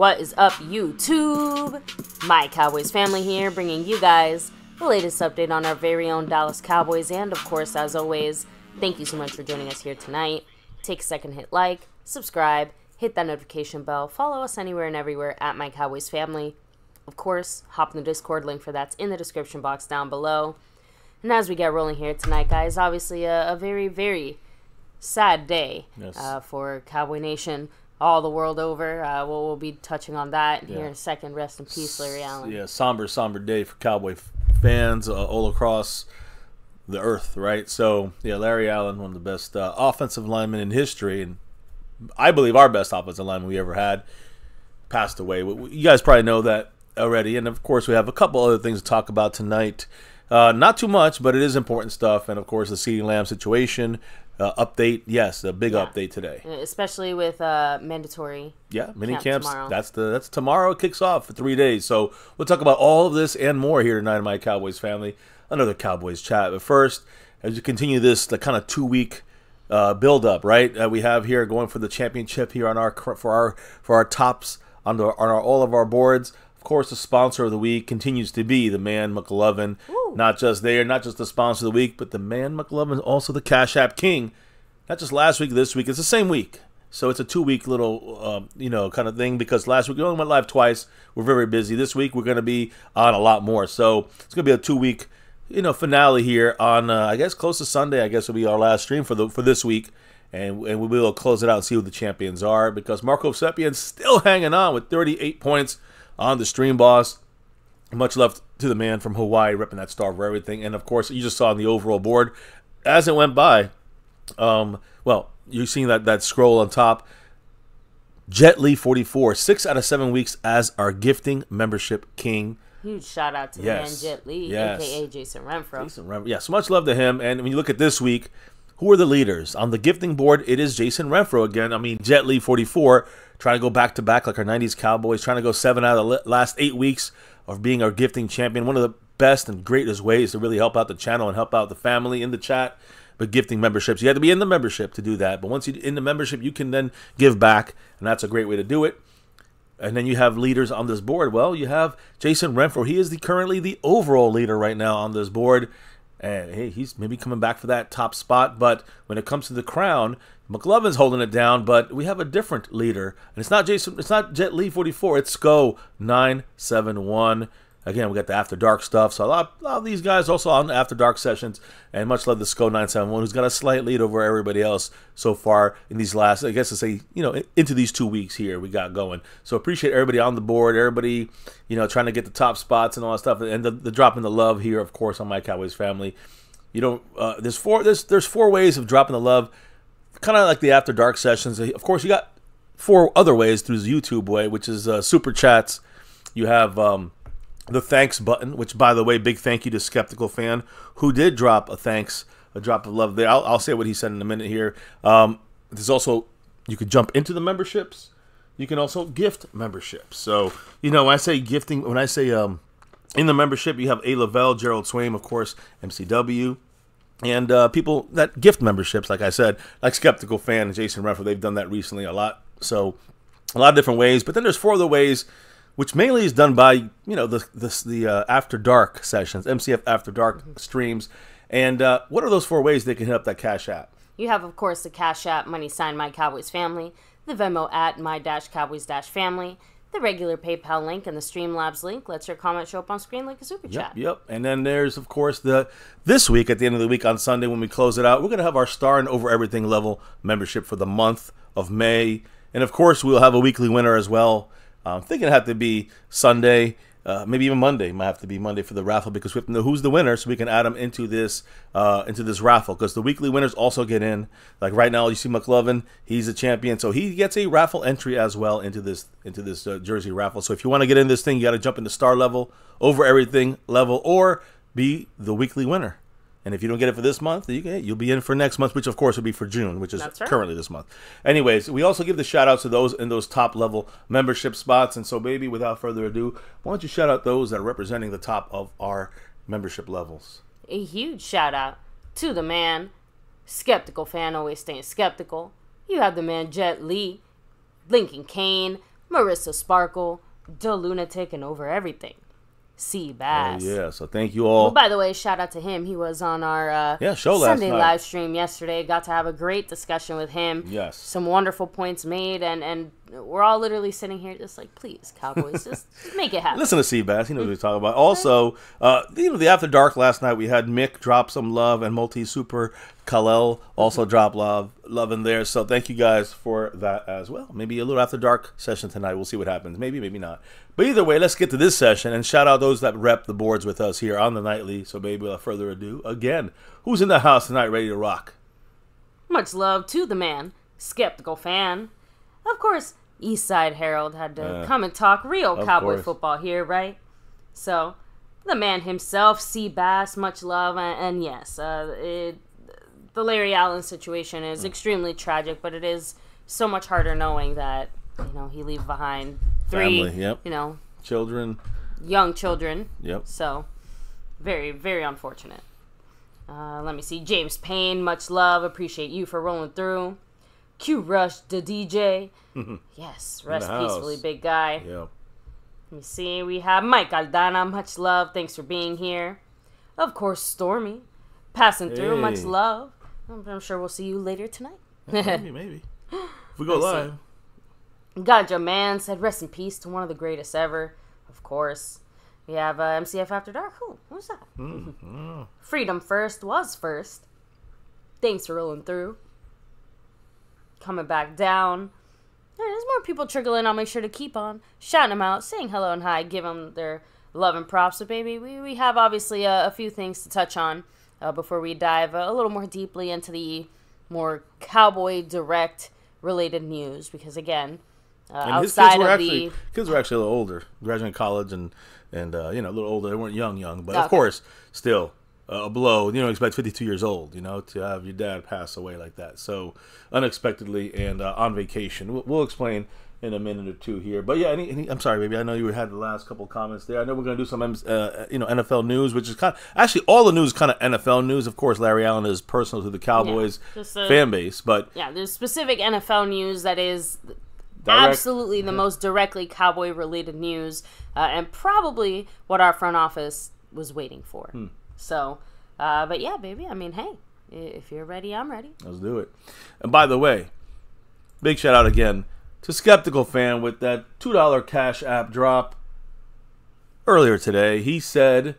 What is up, YouTube? My Cowboys family here, bringing you guys the latest update on our very own Dallas Cowboys. And of course, as always, thank you so much for joining us here tonight. Take a second, hit like, subscribe, hit that notification bell, follow us anywhere and everywhere at My Cowboys family. Of course, hop in the Discord, link for that's in the description box down below. And as we get rolling here tonight, guys, obviously a very, very sad day for Cowboy Nation all the world over. We'll be touching on that here in a second. Rest in peace, Larry Allen. Yeah, somber day for Cowboy fans all across the earth, right? So, yeah, Larry Allen, one of the best offensive linemen in history, and I believe our best offensive lineman we ever had, passed away. You guys probably know that already, and of course we have a couple other things to talk about tonight. Not too much, but it is important stuff, and of course the CeeDee Lamb situation update. Yes, a big update today, especially with mandatory. Yeah, mini camps. That's tomorrow. It kicks off for 3 days. So we'll talk about all of this and more here tonight in My Cowboys family. Another Cowboys chat. But first, as you continue this, the kind of 2-week build up, right? We have here going for the championship here on for our tops on all of our boards. Of course, the sponsor of the week continues to be the man McLovin. Ooh. Not just the sponsor of the week, but the man McLovin is also the Cash App King. Not just last week, this week. It's the same week. So it's a 2-week little, kind of thing, because last week we only went live twice. We're very busy. This week we're going to be on a lot more. So it's going to be a 2-week, finale here on, I guess, close to Sunday. I guess will be our last stream for this week. And we will close it out and see who the champions are, because Marco Sepian's still hanging on with 38 points on the Stream Boss. Much love to the man from Hawaii, repping that star for everything. And of course, you just saw on the overall board as it went by. Well, you're seeing that scroll on top. Jet Li 44, 6 out of 7 weeks as our gifting membership king. Huge shout out to the man Jet Li, aka Jason Renfro. Yes, much love to him. And when you look at this week, who are the leaders on the gifting board? It is Jason Renfro again. I mean, Jet Li 44. Trying to go back-to-back like our 90s Cowboys. Trying to go 7 out of the last 8 weeks of being our gifting champion. One of the best and greatest ways to really help out the channel and help out the family in the chat. But gifting memberships, you have to be in the membership to do that. But once you're in the membership, you can then give back. And that's a great way to do it. And then you have leaders on this board. Well, you have Jason Renfro. He is currently the overall leader right now on this board. And hey, he's maybe coming back for that top spot. But when it comes to the crown, McLovin's holding it down. But we have a different leader, and it's not Jet Li 44. It's Sko 971. Again, we got the After Dark stuff. So a lot of these guys also on the After Dark sessions. And much love to Sko 971, who's got a slight lead over everybody else so far in these last, I guess to say, into these 2 weeks here we got going. So appreciate everybody on the board, everybody, trying to get the top spots and all that stuff, and the dropping the love here, of course, on My Cowboys family. There's 4 ways of dropping the love, kind of like the After Dark sessions. Of course, you got 4 other ways through the YouTube way, which is super chats. You have the thanks button, which, by the way, big thank you to Skeptical Fan, who did drop a drop of love there. I'll say what he said in a minute here. There's also, you could jump into the memberships. You can also gift memberships. So, when I say gifting, when I say in the membership, you have A. Lavelle, Gerald Swain, of course, MCW, and people that gift memberships, like I said, like Skeptical Fan and Jason Renfro. They've done that recently a lot. So, a lot of different ways. But then there's 4 other ways, which mainly is done by, the After Dark sessions, MCF After Dark streams. And what are those 4 ways they can hit up that Cash App? You have, of course, the Cash App money sign My Cowboys Family, the Venmo at My-Cowboys-Family, the regular PayPal link, and the Streamlabs link lets your comment show up on screen like a super chat. Yep. And then there's, of course, this week, at the end of the week on Sunday when we close it out, we're going to have our Star and Over Everything level membership for the month of May. And, of course, we'll have a weekly winner as well. I'm thinking it had to be Sunday, maybe even Monday. Might have to be Monday for the raffle, because we have to know who's the winner so we can add them into this raffle. Because the weekly winners also get in. Like right now, you see McLovin, he's a champion, so he gets a raffle entry as well into this jersey raffle. So if you want to get in this thing, you got to jump into Star level, Over Everything level, or be the weekly winner. And if you don't get it for this month, you'll be in for next month, which of course will be for June, which is currently this month. Anyways, we also give the shout outs to those in those top level membership spots. And so, baby, without further ado, why don't you shout out those that are representing the top of our membership levels? A huge shout out to the man, Skeptical Fan, always staying skeptical. You have the man Jet Li, Lincoln Kane, Marissa Sparkle, The Lunatic, and Over Everything, C. Bass. Yeah, so thank you all. Well, by the way, shout out to him. He was on our show last Sunday night. live stream yesterday. Got to have a great discussion with him. Yes. Some wonderful points made, and we're all literally sitting here just like, please, Cowboys, just make it happen. Listen to Seabass. He knows what he's talking about. Also, the After Dark last night, we had Mick drop some love, and Multi-Super Kalel also drop love in there. So thank you guys for that as well. Maybe a little After Dark session tonight. We'll see what happens. Maybe, maybe not. But either way, let's get to this session, and shout out those that rep the boards with us here on the Nightly. So maybe without further ado, again, who's in the house tonight ready to rock? Much love to the man, Skeptical Fan. Of course, Eastside Herald had to come and talk real Cowboy football here, right? So, the man himself, C. Bass, much love, and yes, the Larry Allen situation is extremely tragic, but it is so much harder knowing that, he leaves behind three, family, children, young children. Yep. So, very, very unfortunate. Let me see. James Payne, much love. Appreciate you for rolling through. Q Rush, the DJ. Yes, rest peacefully, big guy. Yep. Let me see. We have Mike Aldana, much love. Thanks for being here. Of course, Stormy, passing through, much love. I'm sure we'll see you later tonight. Maybe. If we go live. Ganja Man said, rest in peace to one of the greatest ever. Of course. We have MCF After Dark. Who's that? Freedom First was first. Thanks for rolling through. Coming back down. There's more people trickling. I'll make sure to keep on shouting them out, saying hello and hi, give them their love and props. So, baby, we have obviously a few things to touch on before we dive a little more deeply into the more Cowboy Direct related news. Because, again, outside of kids were actually a little older, graduating college and a little older. They weren't young, but of course, still a blow. You don't expect 52 years old, to have your dad pass away like that. So unexpectedly and on vacation. We'll explain in a minute or two here. But yeah, I'm sorry, baby. I know you had the last couple comments there. I know we're going to do some NFL news, which is kind of actually all the news is kind of NFL news. Of course, Larry Allen is personal to the Cowboys fan base, but there's specific NFL news that is absolutely the most directly Cowboy related news, and probably what our front office was waiting for. So, but yeah, baby. I mean, hey, if you're ready, I'm ready. Let's do it. And by the way, big shout out again to Skeptical Fan with that $2 Cash App drop earlier today. He said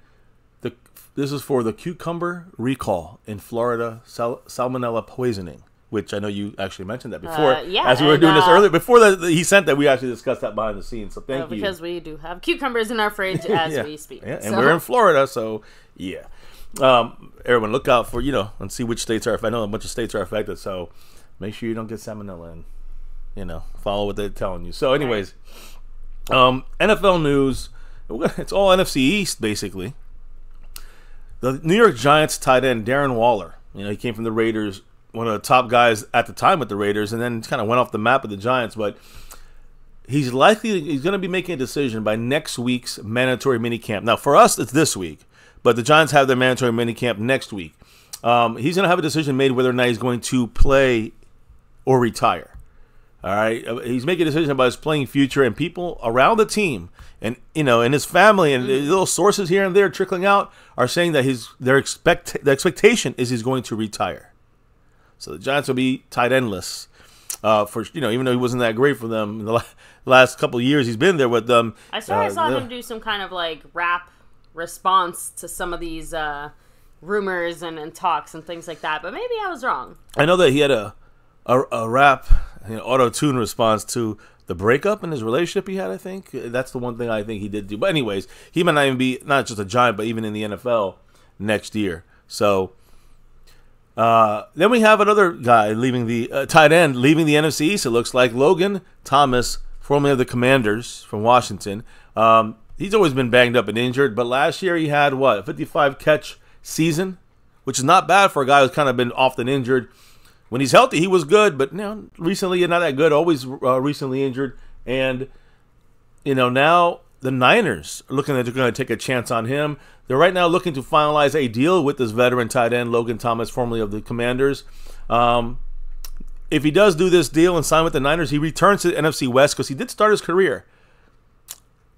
this is for the cucumber recall in Florida, salmonella poisoning, which I know you actually mentioned that before. As we were doing this earlier. Before he sent that, we actually discussed that behind the scenes. So thank you. Because we do have cucumbers in our fridge as we speak. Yeah, and we're in Florida, so yeah. Everyone, look out for, and see which states are. I know a bunch of states are affected, so make sure you don't get salmonella and, follow what they're telling you. So anyways, NFL news. It's all NFC East, basically. The New York Giants tight end, Darren Waller. He came from the Raiders, one of the top guys at the time with the Raiders, and then kind of went off the map with the Giants. But he's going to be making a decision by next week's mandatory minicamp. Now, for us, it's this week, but the Giants have their mandatory minicamp next week. He's going to have a decision made whether or not he's going to play or retire. All right, he's making a decision about his playing future, and people around the team, and and his family, and little sources here and there trickling out are saying that the expectation is he's going to retire. So the Giants will be tight endless for even though he wasn't that great for them in the last couple of years he's been there with them. I saw him do some kind of rap response to some of these rumors and talks and things like that, but maybe I was wrong. I know that he had a rap auto-tune response to the breakup in his relationship he had. I think that's the one thing I think he did do. But anyways, he might not even be not just a Giant, but even in the NFL next year. So then we have another guy leaving the tight end leaving the NFC East. It looks like Logan Thomas, formerly of the Commanders from Washington. He's always been banged up and injured, but last year he had a 55 catch season, which is not bad for a guy who's kind of been often injured. When he's healthy, he was good, but recently not that good. Always recently injured, and now the Niners are looking like they're going to take a chance on him. They're right now looking to finalize a deal with this veteran tight end, Logan Thomas, formerly of the Commanders. if he does do this deal and sign with the Niners, he returns to the NFC West because he did start his career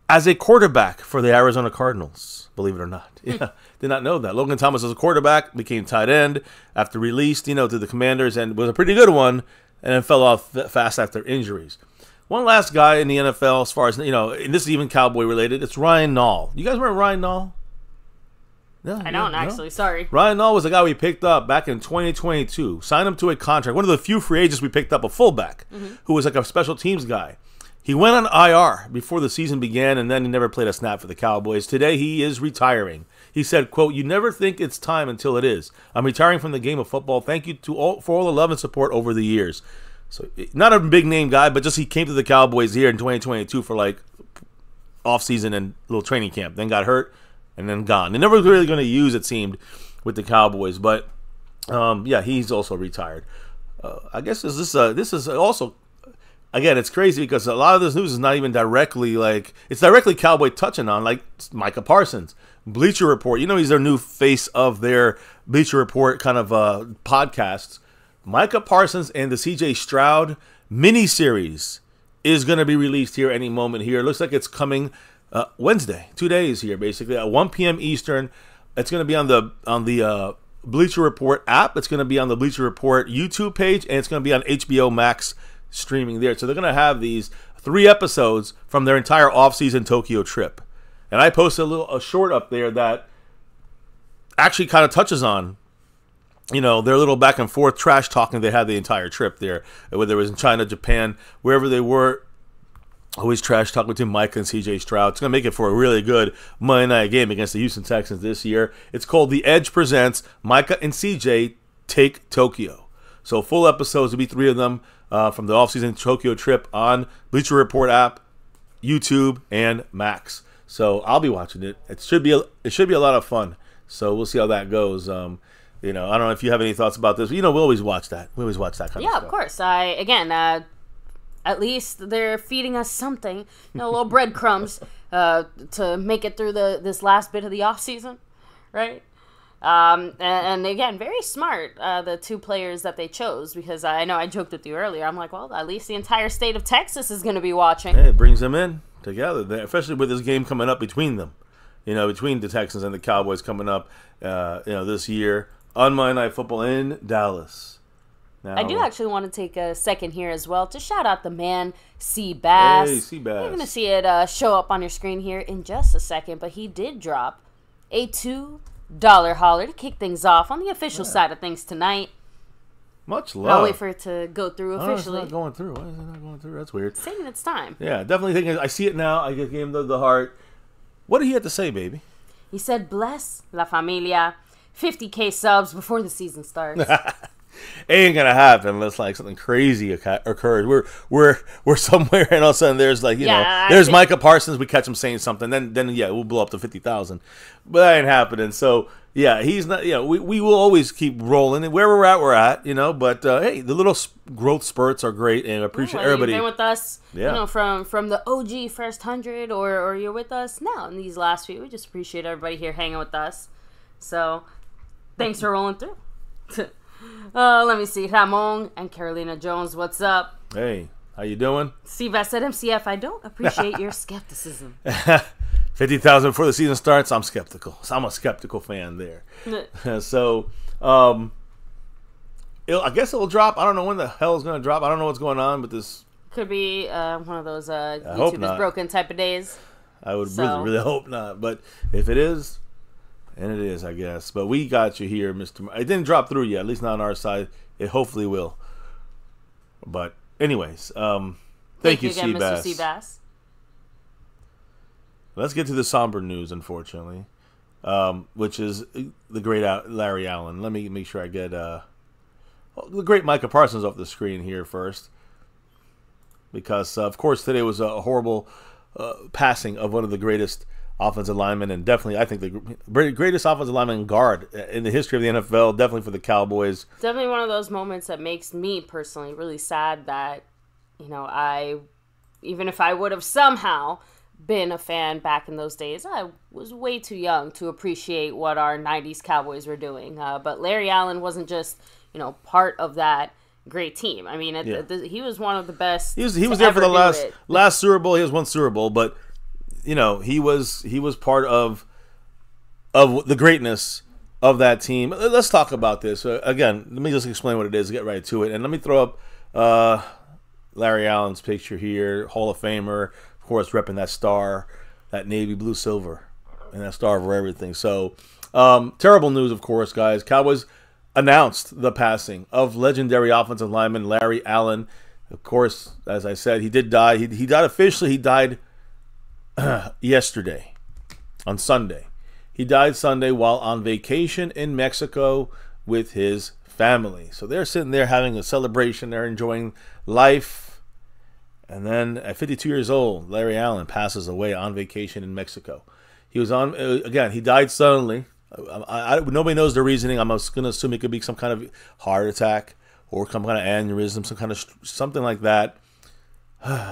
as a quarterback for the Arizona Cardinals, believe it or not. Yeah, did not know that. Logan Thomas was a quarterback, became tight end after released, to the Commanders, and was a pretty good one, and then fell off fast after injuries. One last guy in the NFL, as far as, and this is even Cowboy related, it's Ryan Nall. You guys remember Ryan Nall? No, I don't, actually. Sorry. Ryan Nall was the guy we picked up back in 2022. Signed him to a contract. One of the few free agents we picked up, a fullback, who was like a special teams guy. He went on IR before the season began, and then he never played a snap for the Cowboys. Today, he is retiring. He said, quote, "You never think it's time until it is. I'm retiring from the game of football. Thank you for all the love and support over the years." So, not a big-name guy, but just he came to the Cowboys here in 2022 for, like, off-season and little training camp. Then got hurt, and then gone. They're never really going to use, it seemed, with the Cowboys. But, yeah, he's also retired. I guess this is also... Again, it's crazy because a lot of this news is not even directly it's directly Cowboy touching on, like Micah Parsons, Bleacher Report. He's their new face of their Bleacher Report kind of podcasts. Micah Parsons and the C.J. Stroud miniseries is going to be released here any moment here. It looks like it's coming Wednesday, 2 days here, basically at 1 p.m. Eastern. It's going to be on the Bleacher Report app. It's going to be on the Bleacher Report YouTube page, and it's going to be on HBO Max streaming there. So they're going to have these 3 episodes from their entire off-season Tokyo trip. And I posted a short up there that actually kind of touches on, their little back and forth trash talking they had the entire trip there. Whether it was in China, Japan, wherever they were, always trash talking between Micah and CJ Stroud. It's going to make it for a really good Monday night game against the Houston Texans this year. It's called The Edge Presents Micah and CJ Take Tokyo. So full episodes, will be 3 of them from the offseason Tokyo trip on Bleacher Report app, YouTube, and Max. So I'll be watching it. It should be a lot of fun. So we'll see how that goes. I don't know if you have any thoughts about this. We always watch that. We always watch that kind of stuff. Yeah, of course. At least they're feeding us something, little breadcrumbs to make it through this last bit of the off season, right? And again, very smart, the 2 players that they chose, because I know I joked with you earlier. I'm like, well, at least the entire state of Texas is going to be watching. Yeah, it brings them in together, especially with this game coming up between them, between the Texans and the Cowboys coming up, this year on Monday Night Football in Dallas. Now, I do actually want to take a second here as well to shout out the man, C. Bass. Hey, C. Bass. You're going to see it show up on your screen here in just a second, but he did drop a $2 holler to kick things off on the official side of things tonight. Much love. I'll wait for it to go through officially. It's not going through. Why is it not going through? That's weird. It's taking its time. Yeah, definitely thinking. I see it now. I gave him the heart. What did he have to say, baby? He said, "Bless la familia, 50K subs before the season starts." Ain't gonna happen unless something crazy occurs. We're somewhere, and all of a sudden there's there's Micah Parsons. We catch him saying something, then yeah, we'll blow up to 50,000. But that ain't happening. So yeah, he's not. We will always keep rolling, and where we're at. But hey, the little growth spurts are great, and I appreciate everybody. You've been with us, from the OG first 100, or you're with us now in these last few. We just appreciate everybody here hanging with us. So thanks for rolling through. Let me see. Ramon and Carolina Jones, what's up? Hey, how you doing? Seabass at MCF, I don't appreciate your skepticism. 50,000 before the season starts, I'm skeptical. So I'm a skeptical fan there. So, I guess it'll drop. I don't know when the hell it's going to drop. I don't know what's going on, but this... Could be one of those YouTube is broken type of days. I would really hope not. But if it is... And it is, I guess. But we got you here, Mr. It didn't drop through yet, at least not on our side. It hopefully will. But anyways, thank you, again, Seabass. Mr. Seabass. Let's get to the somber news, unfortunately, which is the great Larry Allen. Let me make sure I get the great Micah Parsons off the screen here first. Because, of course, today was a horrible passing of one of the greatest offensive lineman, and definitely, I think, the greatest offensive lineman guard in the history of the NFL, definitely for the Cowboys. Definitely one of those moments that makes me personally really sad that, even if I would have somehow been a fan back in those days, I was way too young to appreciate what our 90s Cowboys were doing. But Larry Allen wasn't just, part of that great team. I mean, he was one of the best. He was there for the last Super Bowl. He has one Super Bowl, but he was part of the greatness of that team. Let's talk about this again. Let me just explain what it is. Get right to it, and let me throw up Larry Allen's picture here, Hall of Famer, of course, repping that star, that navy blue silver, and that star over everything. So, terrible news, of course, guys. Cowboys announced the passing of legendary offensive lineman Larry Allen. Of course, as I said, he did die. He died officially. He died yesterday, on Sunday. He died Sunday while on vacation in Mexico with his family. So they're sitting there having a celebration. They're enjoying life. And then at 52 years old, Larry Allen passes away on vacation in Mexico. He was on, again, he died suddenly. Nobody knows the reasoning. I'm going to assume it could be some kind of heart attack or some kind of aneurysm, something like that.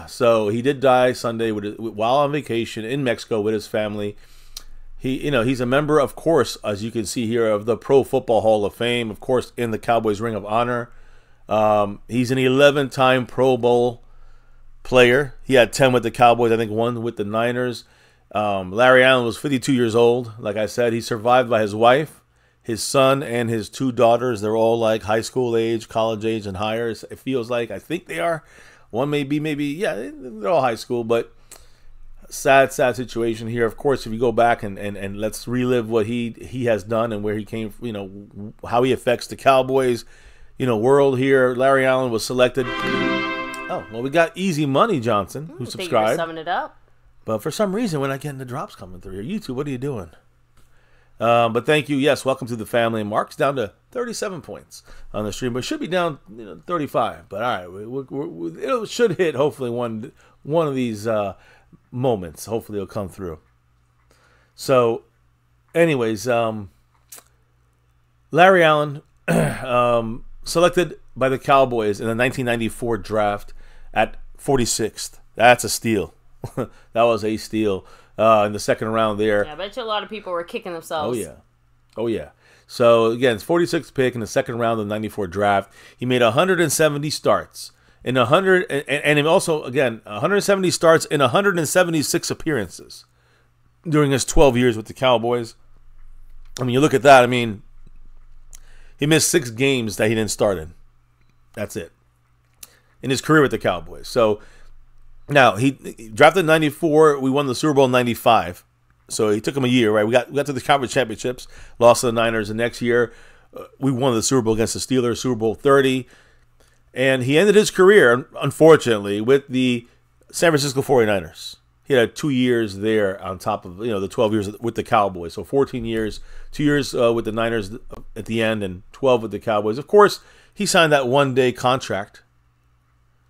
So he did die Sunday while on vacation in Mexico with his family. He's a member, of course, as you can see here, of the Pro Football Hall of Fame, of course, in the Cowboys Ring of Honor. He's an 11-time Pro Bowl player. He had 10 with the Cowboys, I think 1 with the Niners. Larry Allen was 52 years old. Like I said, he's survived by his wife, his son, and his 2 daughters. They're all like high school age, college age, and higher. It feels like. I think they are. One maybe, yeah, they're all high school, but sad situation here. Of course, if you go back and let's relive what he has done and where he came, how he affects the Cowboys, world here. Larry Allen was selected. Oh, well, we got Easy Money Johnson, who subscribed. Summing it up. But for some reason, we're not getting the drops coming through here. YouTube, what are you doing? But thank you. Yes, welcome to the family. Mark's down to 37 points on the stream, but should be down 35. But all right, it should hit hopefully one of these moments. Hopefully, it'll come through. So, anyways, Larry Allen selected by the Cowboys in the 1994 draft at 46th. That's a steal. That was a steal in the second round there. Yeah, I bet you a lot of people were kicking themselves. Oh, yeah. So, again, it's 46th pick in the second round of the 94 draft. He made 170 starts. And also, again, 170 starts in 176 appearances during his 12 years with the Cowboys. I mean, you look at that. I mean, he missed 6 games that he didn't start in. That's it. In his career with the Cowboys. So, now, he drafted in 94. We won the Super Bowl in 95. So, it took him a year, right? We got to the Conference Championships, lost to the Niners. The next year, we won the Super Bowl against the Steelers, Super Bowl 30. And he ended his career, unfortunately, with the San Francisco 49ers. He had 2 years there on top of, the 12 years with the Cowboys. So 14 years, 2 years with the Niners at the end, and 12 with the Cowboys. Of course, he signed that one-day contract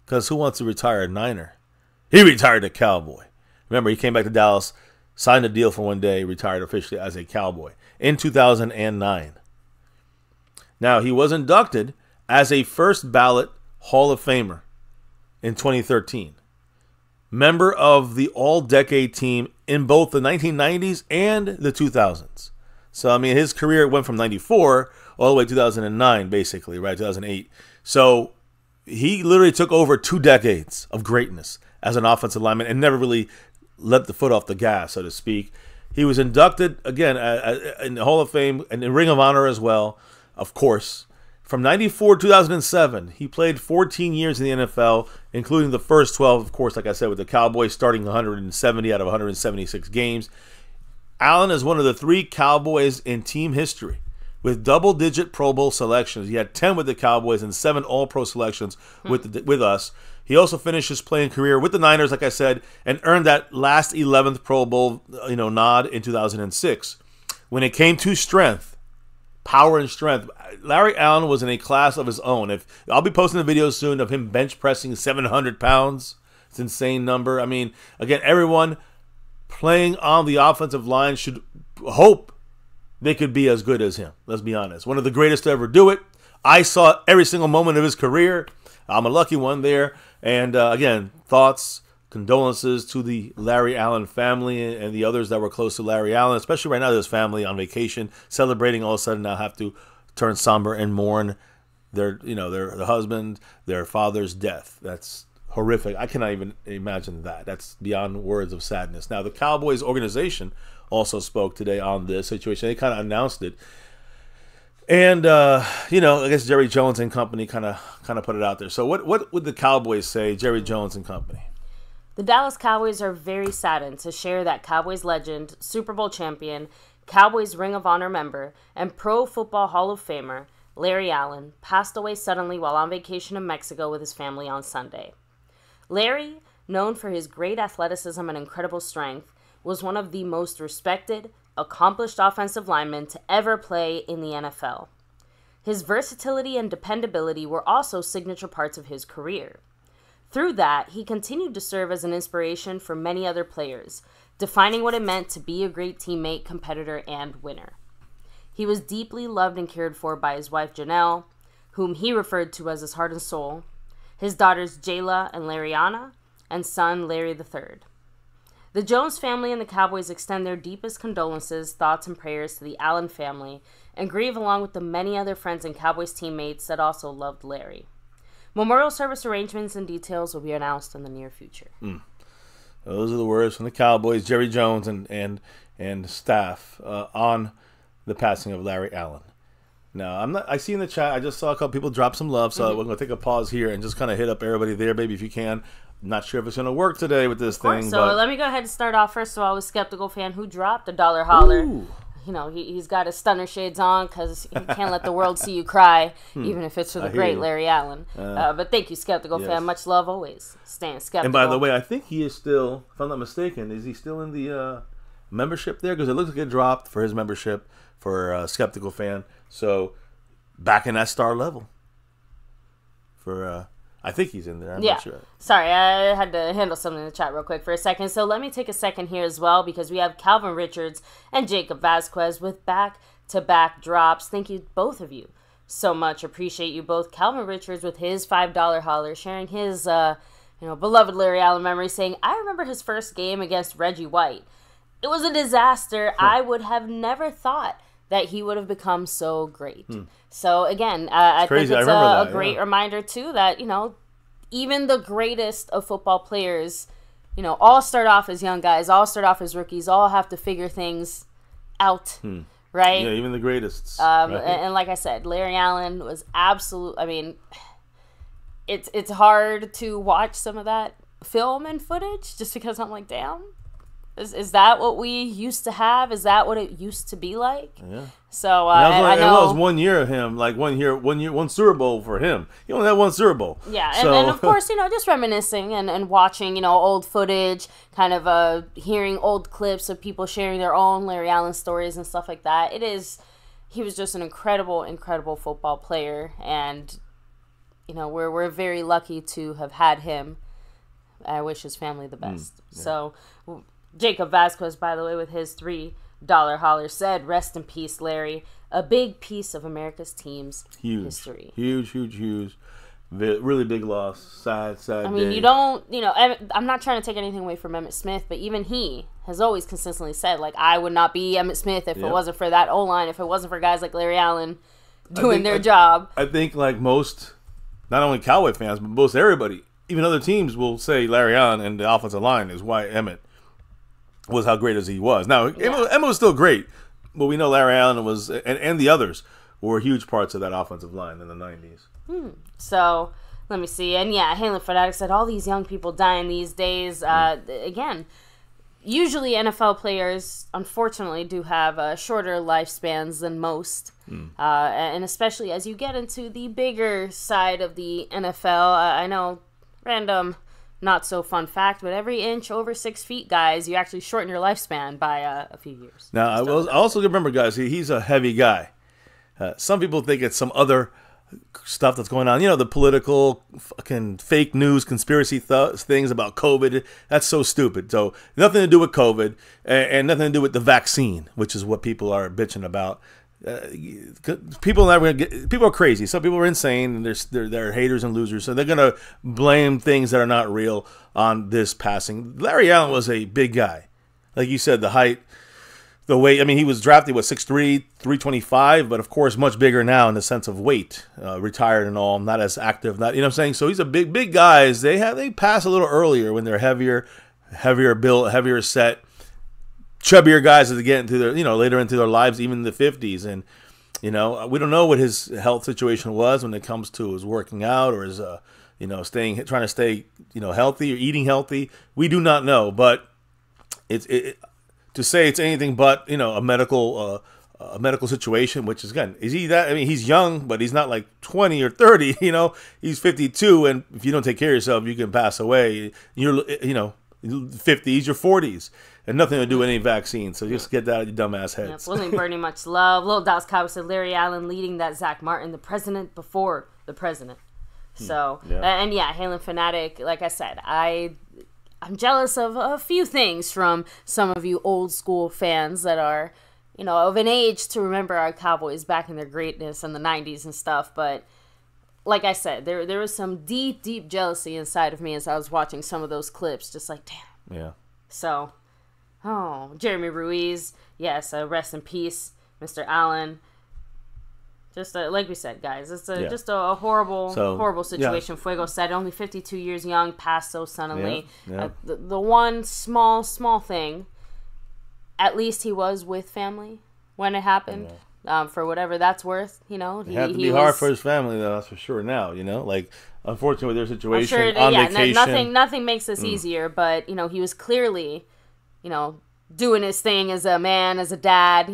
because who wants to retire a Niner? He retired a Cowboy. Remember, he came back to Dallas, signed a deal for one day, retired officially as a Cowboy in 2009. Now, he was inducted as a first ballot Hall of Famer in 2013. Member of the all-decade team in both the 1990s and the 2000s. So, I mean, his career went from 94 all the way to 2009, basically, right, 2008. So, he literally took over 2 decades of greatness as an offensive lineman and never really let the foot off the gas, so to speak. He was inducted, again, in the Hall of Fame and the Ring of Honor as well, of course. From 94 to 2007, he played 14 years in the NFL, including the first 12, of course, like I said, with the Cowboys, starting 170 out of 176 games. Allen is one of the 3 Cowboys in team history with double-digit Pro Bowl selections. He had 10 with the Cowboys and 7 All-Pro selections with us. He also finished his playing career with the Niners, like I said, and earned that last 11th Pro Bowl nod in 2006. When it came to strength, power and strength, Larry Allen was in a class of his own. I'll be posting the videos soon of him bench pressing 700 pounds. It's an insane number. I mean, again, everyone playing on the offensive line should hope they could be as good as him. Let's be honest. One of the greatest to ever do it. I saw every single moment of his career. I'm a lucky one there. And again, thoughts, condolences to the Larry Allen family and the others that were close to Larry Allen, especially right now, his family on vacation, celebrating, all of a sudden now have to turn somber and mourn their husband, their father's death. That's horrific. I cannot even imagine that. That's beyond words of sadness. Now, the Cowboys organization also spoke today on this situation. They kind of announced it. And, I guess Jerry Jones and company kind of put it out there. So what would the Cowboys say, Jerry Jones and company? The Dallas Cowboys are very saddened to share that Cowboys legend, Super Bowl champion, Cowboys Ring of Honor member, and Pro Football Hall of Famer, Larry Allen, passed away suddenly while on vacation in Mexico with his family on Sunday. Larry, known for his great athleticism and incredible strength, was one of the most respected, accomplished offensive linemen to ever play in the NFL. His versatility and dependability were also signature parts of his career. Through that, he continued to serve as an inspiration for many other players, defining what it meant to be a great teammate, competitor, and winner. He was deeply loved and cared for by his wife Janelle, whom he referred to as his heart and soul, his daughters Jayla and Lariana, and son Larry III. The Jones family and the Cowboys extend their deepest condolences, thoughts, and prayers to the Allen family and grieve along with the many other friends and Cowboys teammates that also loved Larry. Memorial service arrangements and details will be announced in the near future. Those are the words from the Cowboys, Jerry Jones and staff on the passing of Larry Allen. Now, I see in the chat, I just saw a couple people drop some love, so we're going to take a pause here and just kind of hit up everybody there, baby, if you can. I'm not sure if it's going to work today with this thing. So let me go ahead and start off, first of all, with Skeptical Fan, who dropped $1 holler. Ooh. He's got his stunner shades on because he can't let the world see you cry, even if it's for the great Larry Allen. But thank you, Skeptical Fan. Much love always. Staying skeptical. And by the way, I think he is still, if I'm not mistaken, is he still in the membership there? Because it looks like it dropped for his membership for Skeptical Fan. So back in that star level. I think he's in there. I'm not sure. Sorry, I had to handle something in the chat real quick for a second. So let me take a second here as well because we have Calvin Richards and Jacob Vasquez with back-to-back drops. Thank you, both of you, so much. Appreciate you both. Calvin Richards with his $5 holler, sharing his beloved Larry Allen memory, saying, I remember his first game against Reggie White. It was a disaster. I would have never thought that he would have become so great. So again, I think it's a great reminder too that, even the greatest of football players, all start off as young guys, all start off as rookies, all have to figure things out, right? Yeah, even the greatest. Right? And like I said, Larry Allen was absolute. I mean, it's hard to watch some of that film and footage just because I'm like, damn. Is that what we used to have? Is that what it used to be like? Yeah. So I know it was 1 year of him, like one Super Bowl for him. He only had one Super Bowl. Yeah, and of course, just reminiscing and watching, old footage, kind of hearing old clips of people sharing their own Larry Allen stories and stuff like that. He was just an incredible, incredible football player, and we're very lucky to have had him. I wish his family the best. So. Jacob Vasquez, by the way, with his $3 holler, said, rest in peace, Larry. A big piece of America's team's history. Huge. Really big loss. Sad I mean, day. you don't, I'm not trying to take anything away from Emmitt Smith, but even he has always consistently said, like, I would not be Emmitt Smith if it wasn't for that O-line, if it wasn't for guys like Larry Allen doing their job. I think, like most, not only Cowboy fans, but most everybody, even other teams will say Larry Allen and the offensive line is why Emmitt was how great as he was. Now, Emmitt was still great, but we know Larry Allen was, and the others were huge parts of that offensive line in the 90s. So, let me see. And Halen Fanatic said, all these young people dying these days. Again, usually NFL players, unfortunately, do have shorter lifespans than most. And especially as you get into the bigger side of the NFL, I know, random... not so fun fact, but every inch over 6 feet, guys, you actually shorten your lifespan by a few years. Now, I also remember, guys, he's a heavy guy. Some people think it's some other stuff that's going on. The political fucking fake news, conspiracy things about COVID. That's so stupid. So nothing to do with COVID and nothing to do with the vaccine, which is what people are bitching about. People are crazy. Some people are insane, and they're haters and losers, so they're gonna blame things that are not real on this passing. Larry Allen was a big guy, like you said, the height, the weight. I mean, he was drafted with 6'3", 325, but of course much bigger now in the sense of weight. Retired and all, not as active. Not, you know what I'm saying. So he's a big guys. They pass a little earlier when they're heavier built, heavier set. Chubbier guys as they get into their, later into their lives, even in the 50s. And, we don't know what his health situation was when it comes to his working out or his, trying to stay, healthy or eating healthy. We do not know, but to say it's anything but, a medical situation, which is, again, is he that? I mean, he's young, but he's not like 20 or 30, he's 52. And if you don't take care of yourself, you can pass away. You're, 50s, your 40s. And nothing to do with any vaccine, so just get that out of your dumbass heads. Yeah, wasn't Bernie much love. Little Dallas Cowboy said Larry Allen leading that Zach Martin, the president before the president. So, and Halen Fanatic, like I said, I'm jealous of a few things from some of you old school fans that are, of an age to remember our Cowboys back in their greatness in the 90s and stuff. But like I said, there was some deep jealousy inside of me as I was watching some of those clips, just like, damn. Yeah. So... Oh, Jeremy Ruiz. Yes, rest in peace, Mr. Allen. Just like we said, guys, it's just a horrible situation. Yeah. Fuego said, only 52 years young, passed so suddenly. Yeah. The one small thing, at least he was with family when it happened. Yeah. For whatever that's worth, It had to be hard for his family, though, that's for sure now, like, unfortunately, with their situation, on vacation. Nothing makes this easier, but, he was clearly... doing his thing as a man, as a dad,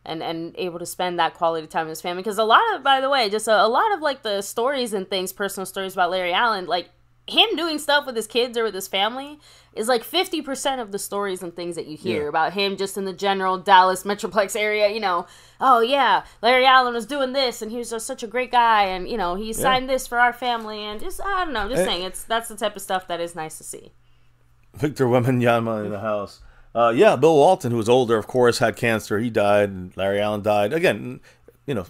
and able to spend that quality time with his family. Because a lot of, by the way, just a lot of, like, the stories and things, personal stories about Larry Allen, like, him doing stuff with his kids or with his family is, like, 50% of the stories and things that you hear about him just in the general Dallas Metroplex area, oh, yeah, Larry Allen was doing this, and he was just such a great guy, and, he signed this for our family, and just, I don't know, saying, that's the type of stuff that is nice to see. Victor Wembanyama in the house. Bill Walton, who was older, of course, had cancer. He died, and Larry Allen died. Again,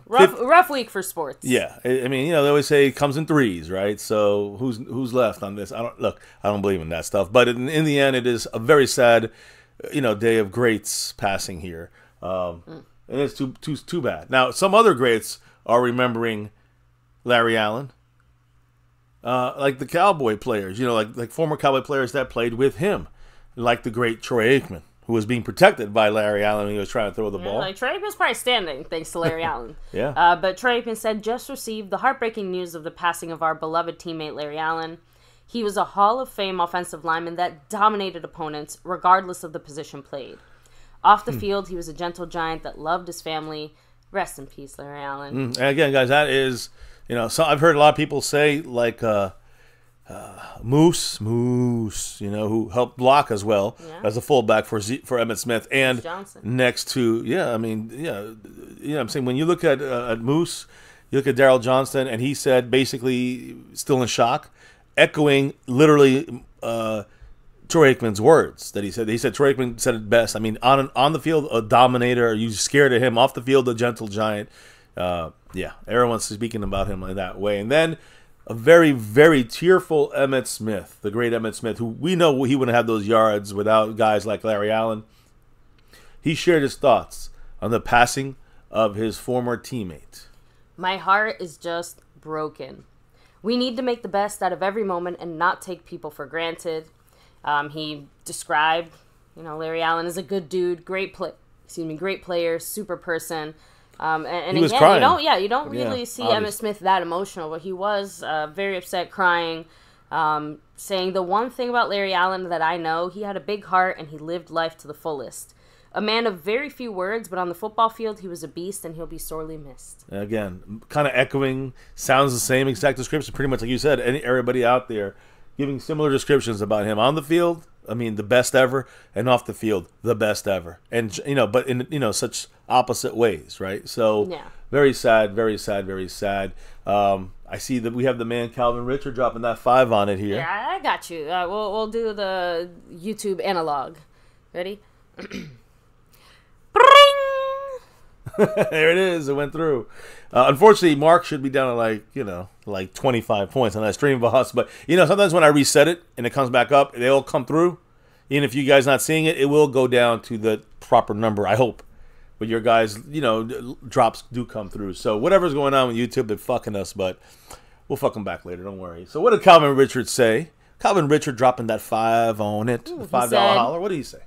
rough week for sports. Yeah, I mean, they always say it comes in threes, right? So who's left on this? I don't believe in that stuff. But in the end, it is a very sad, day of greats passing here. And it's too bad. Now, some other greats are remembering Larry Allen. Like the Cowboy players, like former Cowboy players that played with him, like the great Troy Aikman, who was being protected by Larry Allen when he was trying to throw the ball. Like Troy Aikman's probably standing thanks to Larry Allen. Yeah. But Troy Aikman said, just received the heartbreaking news of the passing of our beloved teammate Larry Allen. He was a Hall of Fame offensive lineman that dominated opponents regardless of the position played. Off the field, he was a gentle giant that loved his family. Rest in peace, Larry Allen. And again, guys, that is... so I've heard a lot of people say, like, Moose, who helped block as well as a fullback for Emmitt Smith. And next to, I'm saying, when you look at Moose, you look at Daryl Johnston, and he said, basically, still in shock, echoing literally Troy Aikman's words that he said. He said Troy Aikman said it best. I mean, on the field, a dominator. You scared of him. Off the field, a gentle giant. Everyone's speaking about him in that way. And then a very, very tearful Emmitt Smith, the great Emmitt Smith, who we know he wouldn't have those yards without guys like Larry Allen. He shared his thoughts on the passing of his former teammate. My heart is just broken. We need to make the best out of every moment and not take people for granted. He described, Larry Allen as a good dude, great player, super person. And he was again, crying. you don't really see Emmitt Smith that emotional, but he was very upset, crying, saying the one thing about Larry Allen that I know, he had a big heart and he lived life to the fullest. A man of very few words, but on the football field, he was a beast and he'll be sorely missed. Again, kind of echoing, sounds the same exact description, pretty much like you said, everybody out there giving similar descriptions about him on the field. I mean, the best ever, and off the field, the best ever. And, but in, such opposite ways, right? So, very sad, very sad, very sad. I see that we have the man Calvin Richard dropping that 5 on it here. Yeah, I got you. We'll do the YouTube analog. Ready? There it is. It went through. Unfortunately, Mark should be down at like 25 points on that stream boss. But sometimes when I reset it and it comes back up, they all come through. And if you guys not seeing it, it will go down to the proper number, I hope. But your guys, drops do come through. So whatever's going on with YouTube, they're fucking us, but we'll fuck them back later. Don't worry. So what did Calvin Richards say? Calvin Richard dropping that 5 on it. $5 holler. What did he say?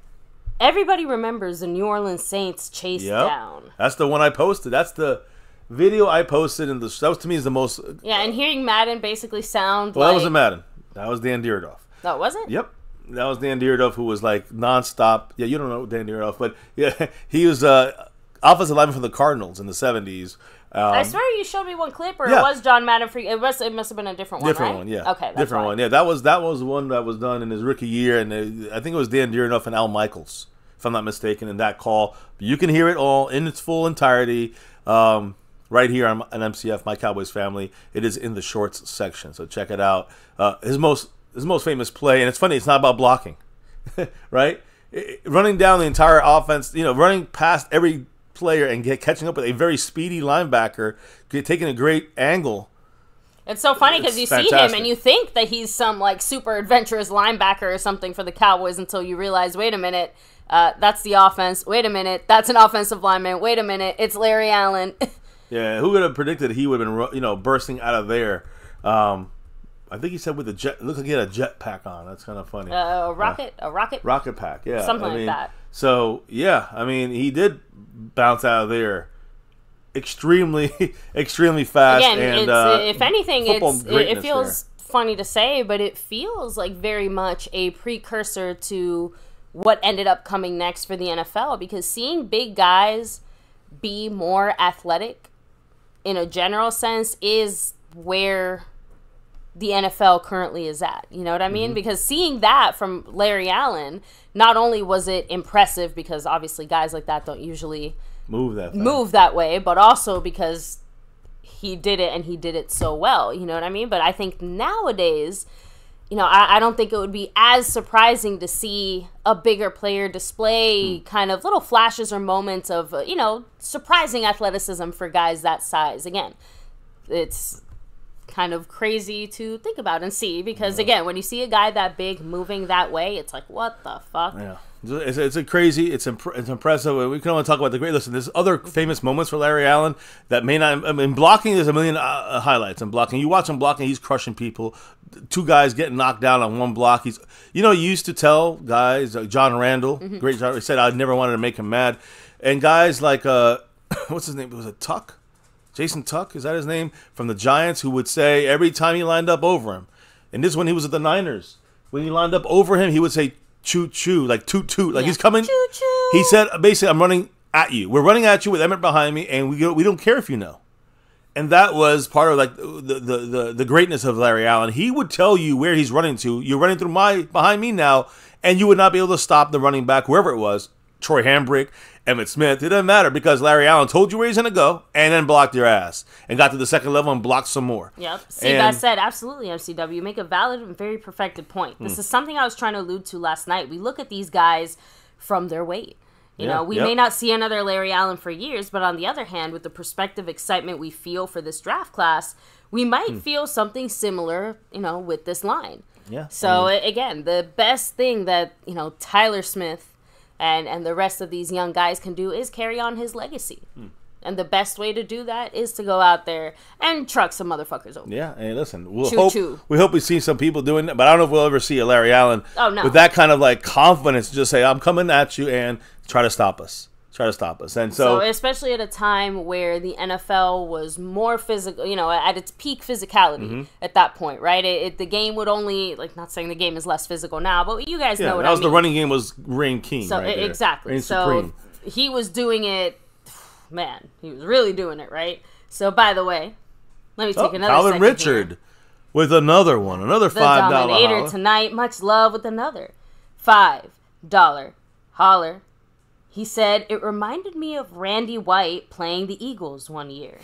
Everybody remembers the New Orleans Saints chase down. That's the one I posted. That's the video I posted. That was, to me, is the most... Yeah, and hearing Madden basically sound Well, that wasn't Madden. That was Dan Dierdorf. No, it wasn't? Yep. That was Dan Dierdorf, who was like nonstop. Yeah, you don't know Dan Dierdorf, but yeah, he was offensive lineman for the Cardinals in the 70s. I swear you showed me one clip, or it was John Madden. It must have been a different one, Different right? one, yeah. Okay, that's different one. Yeah, that was one that was done in his rookie year, and I think it was Dan Dierdorf and Al Michaels, if I'm not mistaken, in that call. But you can hear it all in its full entirety right here on MCF, My Cowboys Family. It is in the shorts section, so check it out. His most famous play, and it's funny, it's not about blocking, right? Running down the entire offense, running past every player and catching up with a very speedy linebacker, taking a great angle. It's so funny because you see him and you think that he's some like super adventurous linebacker or something for the Cowboys until you realize, wait a minute, that's the offense. Wait a minute, that's an offensive lineman. Wait a minute, it's Larry Allen. Yeah, who would have predicted he would have been, bursting out of there? I think he said with a jet. It looks like he had a jet pack on. That's kind of funny. A rocket pack. Yeah, something like that. So yeah, he did bounce out of there extremely fast. Again, and if anything, it feels funny to say, but it feels like very much a precursor to what ended up coming next for the NFL. Because seeing big guys be more athletic, in a general sense, is where the NFL currently is at. You know what I mean? Mm-hmm. Because seeing that from Larry Allen, not only was it impressive because obviously guys like that don't usually move that way, but also because he did it and he did it so well. You know what I mean? But I think nowadays, I don't think it would be as surprising to see a bigger player display kind of little flashes or moments of, surprising athleticism for guys that size. Again, it's kind of crazy to think about and see because, again, when you see a guy that big moving that way, it's like, what the fuck? Yeah. It's it's impressive. We can only talk about the great. Listen, there's other famous moments for Larry Allen that may not. In blocking, there's a million highlights in blocking. You watch him blocking, he's crushing people. 2 guys getting knocked down on 1 block. He's, he used to tell guys, John Randall, great John, he said, I never wanted to make him mad. And guys like, what's his name? Was it Tuck? Jason Tuck, is that his name? From the Giants, who would say every time he lined up over him, and this when he was at the Niners, when he lined up over him, he would say, choo choo, like toot toot, like he's coming. Choo choo. He said, basically, I'm running at you. We're running at you with Emmett behind me, and we don't care if you know. And that was part of like the greatness of Larry Allen. He would tell you where he's running to. You're running through behind me now, and you would not be able to stop the running back, wherever it was. Troy Hambrick, Emmitt Smith. It doesn't matter because Larry Allen told you where he's going to go and then blocked your ass and got to the second level and blocked some more. Yep. See, that said, absolutely, MCW. You make a valid and very perfected point. This is something I was trying to allude to last night. We look at these guys from their weight. You know, we may not see another Larry Allen for years, but on the other hand, with the prospective excitement we feel for this draft class, we might feel something similar, with this line. Yeah. So, again, the best thing that, Tyler Smith and the rest of these young guys can do is carry on his legacy. And the best way to do that is to go out there and truck some motherfuckers over. Yeah, hey, listen, we hope we see some people doing that, but I don't know if we'll ever see a Larry Allen with that kind of like confidence to just say, I'm coming at you and try to stop us. And so especially at a time where the NFL was more physical, at its peak physicality at that point, right? The game would only, like, not saying the game is less physical now, but you guys know what I mean. The running game was reign king. So right exactly. Reign so supreme. He was doing it, man. He was really doing it, right? So by the way, let me take another. Calvin Richard here. With another one, another $5 Dominator holler. Tonight. Much love with another $5 holler. He said, it reminded me of Randy White playing the Eagles one year.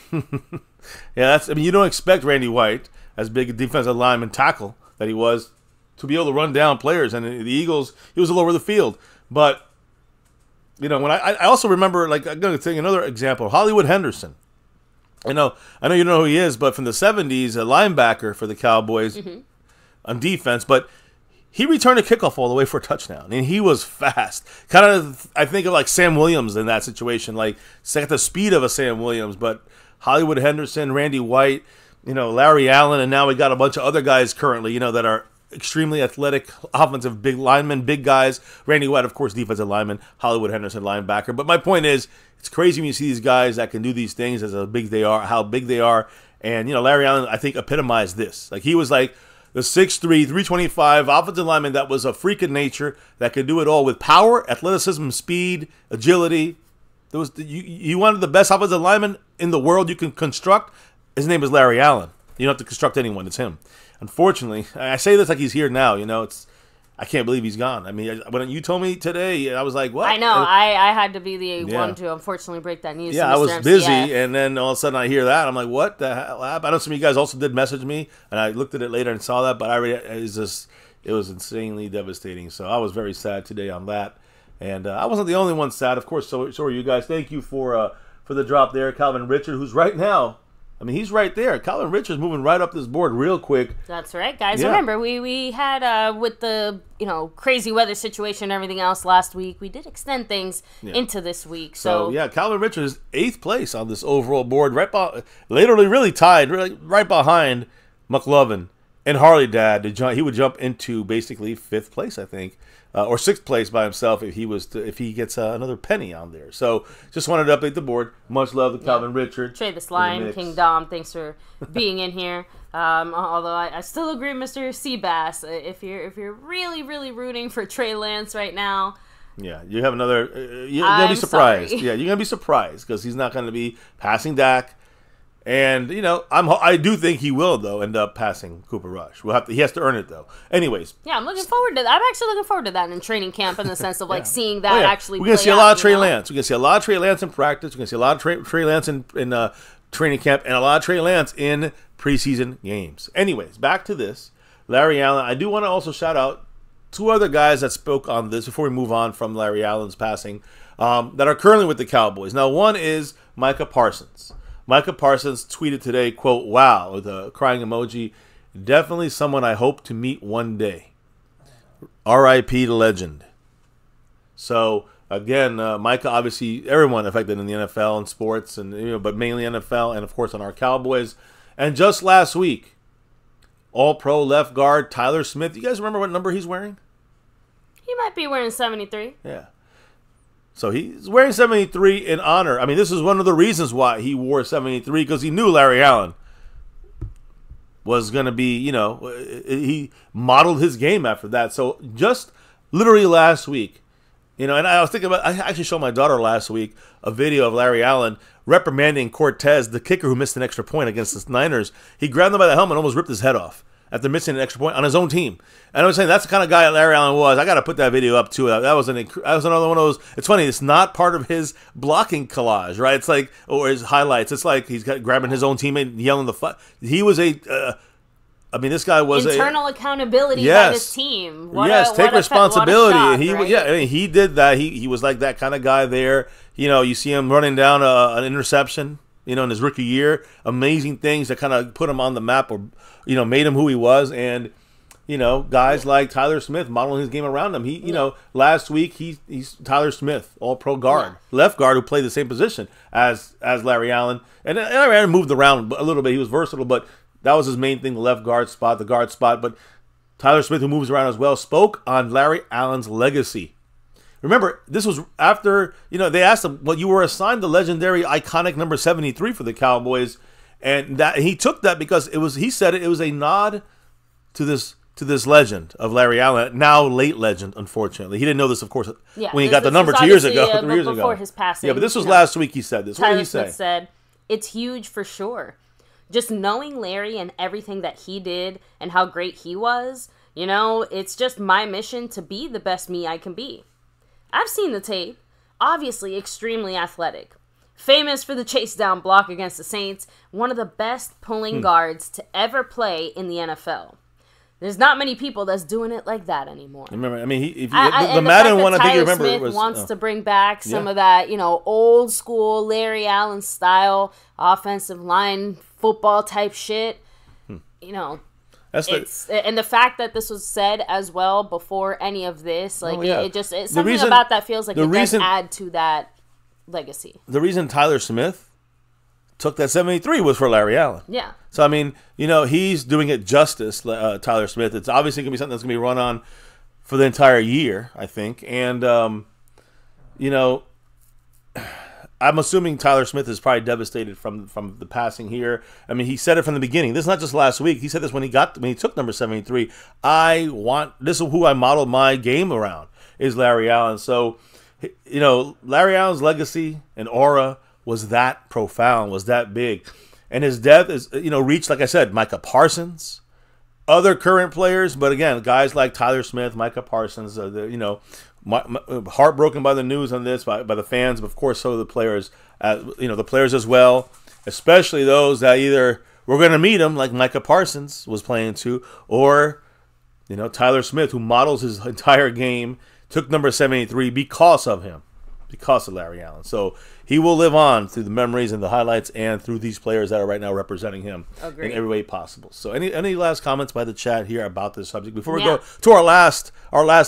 Yeah, you don't expect Randy White, as big a defensive lineman tackle that he was, to be able to run down players. And the Eagles, he was all over the field. But, when I also remember, like, I'm going to take another example, Hollywood Henderson. I know you know who he is, but from the 70s, a linebacker for the Cowboys on defense. But he returned a kickoff all the way for a touchdown, and he was fast. Kind of, I think of like Sam Williams in that situation, like at the speed of a Sam Williams, but Hollywood Henderson, Randy White, Larry Allen, and now we got a bunch of other guys currently, that are extremely athletic, offensive, big linemen, big guys. Randy White, of course, defensive lineman. Hollywood Henderson, linebacker. But my point is, it's crazy when you see these guys that can do these things as how big they are. And, Larry Allen, I think, epitomized this. Like, he was like the 6'3", 325 offensive lineman that was a freak of nature, that could do it all with power, athleticism, speed, agility. You wanted the best offensive lineman in the world you can construct. His name is Larry Allen. You don't have to construct anyone. It's him. Unfortunately, I say this like he's here now. I can't believe he's gone. I mean, when you told me today, I was like, what? I know. I had to be the one to unfortunately break that news. Yeah, to Mr. I was MCF. busy, and then all of a sudden I hear that. I'm like, what the hell happened? I know some of you guys also did message me, and I looked at it later and saw that, but it was insanely devastating. So I was very sad today on that. And I wasn't the only one sad, of course, so are you guys. Thank you for the drop there. Calvin Richard, who's right now, he's right there. Calvin Richards moving right up this board real quick. That's right, guys. Yeah. Remember, we had, with the, crazy weather situation and everything else last week, we did extend things into this week. So Calvin Richards is 8th place on this overall board, literally really tied, right behind McLovin and Harley Dad. He would jump into basically 5th place, I think. Or 6th place by himself if he gets another penny on there. So just wanted to update the board. Much love to Calvin Richard. Trade this line, King Dom. Thanks for being in here. Although I still agree, Mr. Seabass. If you're really really rooting for Trey Lance right now, you have another. You're gonna be surprised. Sorry. Yeah, you're gonna be surprised because he's not gonna be passing Dak. And I do think he will though end up passing Cooper Rush. He has to earn it though. Anyways, I'm looking forward to that. I'm actually looking forward to that in training camp in the sense of seeing that actually. We're gonna see a lot of Trey Lance. We're gonna see a lot of Trey Lance in practice. We're gonna see a lot of Trey Lance in training camp and a lot of Trey Lance in preseason games. Anyways, back to this, Larry Allen. I do want to also shout out 2 other guys that spoke on this before we move on from Larry Allen's passing that are currently with the Cowboys. Now, one is Micah Parsons. Micah Parsons tweeted today, quote, "Wow," with a crying emoji. "Definitely someone I hope to meet one day. R.I.P. the legend." So, again, Micah, obviously, everyone affected in the NFL and sports, and but mainly NFL and, of course, on our Cowboys. And just last week, All-Pro left guard Tyler Smith. You guys remember what number he's wearing? He might be wearing 73. Yeah. So he's wearing 73 in honor. This is one of the reasons why he wore 73, because he knew Larry Allen was going to be, he modeled his game after that. So just literally last week, and I was thinking about, I actually showed my daughter last week a video of Larry Allen reprimanding Cortez, the kicker who missed an extra point against the Niners. He grabbed him by the helmet and almost ripped his head off after missing an extra point on his own team. And I was saying that's the kind of guy that Larry Allen was. I got to put that video up too. That was another one of those. It's funny. It's not part of his blocking collage, right? It's like, or his highlights. It's like he's grabbing his own teammate and yelling He was this guy was internal accountability by his team. Take responsibility. Shock, and he did that. He was like that kind of guy there. You see him running down an interception, in his rookie year. Amazing things that kind of put him on the map or, made him who he was. And, guys like Tyler Smith modeling his game around him. Last week he's Tyler Smith, All-Pro guard, left guard who played the same position as Larry Allen. And Larry Allen moved around a little bit. He was versatile, but that was his main thing, the left guard spot, the guard spot. But Tyler Smith, who moves around as well, spoke on Larry Allen's legacy. Remember, this was after, they asked him, well, you were assigned the legendary, iconic number 73 for the Cowboys. And that he took that because he said it was a nod to this legend of Larry Allen, now late legend, unfortunately. He didn't know this, of course, when he got the number 2 years ago. 3 years ago. Before his passing. Yeah, but this was last week he said this. What did he say? Tyler Smith said, "It's huge for sure. Just knowing Larry and everything that he did and how great he was, it's just my mission to be the best me I can be. I've seen the tape. Obviously extremely athletic. Famous for the chase down block against the Saints. One of the best pulling guards to ever play in the NFL. There's not many people that's doing it like that anymore." Remember, the Madden one, I think you remember. Tyler Smith wants to bring back some of that, old school Larry Allen style offensive line football type shit. And the fact that this was said as well before any of this, like it's something about that feels like it does add to that legacy. The reason Tyler Smith took that 73 was for Larry Allen. Yeah. So I mean, he's doing it justice. Tyler Smith. It's obviously gonna be something that's gonna be run on for the entire year, I think, and I'm assuming Tyler Smith is probably devastated from the passing here. I mean, he said it from the beginning. This is not just last week. He said this when he took number 73. This is who I modeled my game around, is Larry Allen. So, Larry Allen's legacy and aura was that profound, was that big. And his death is, reached, like I said, Micah Parsons, other current players, but again, guys like Tyler Smith, Micah Parsons, heartbroken by the news on this, by the fans, but of course so are the players, the players as well, especially those that either were going to meet him, like Micah Parsons was playing to, or Tyler Smith, who models his entire game, took number 73 because of him, because of Larry Allen. So he will live on through the memories and the highlights and through these players that are right now representing him in every way possible. So any last comments by the chat here about this subject before we go to our last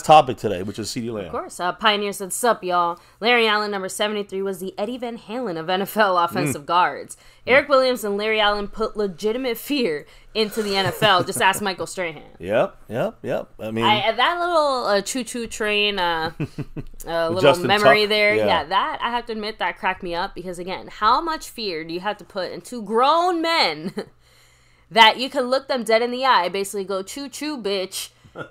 topic today, which is CeeDee Lamb? Of course. Pioneer said, sup, y'all. Larry Allen, number 73, was the Eddie Van Halen of NFL offensive guards. Eric Williams and Larry Allen put legitimate fear into the NFL. Just ask Michael Strahan. Yep. I mean, that little choo-choo train, little memory there. Yeah, that, I have to admit, that cracked me up because, again, how much fear do you have to put into grown men that you can look them dead in the eye, basically go choo-choo, bitch,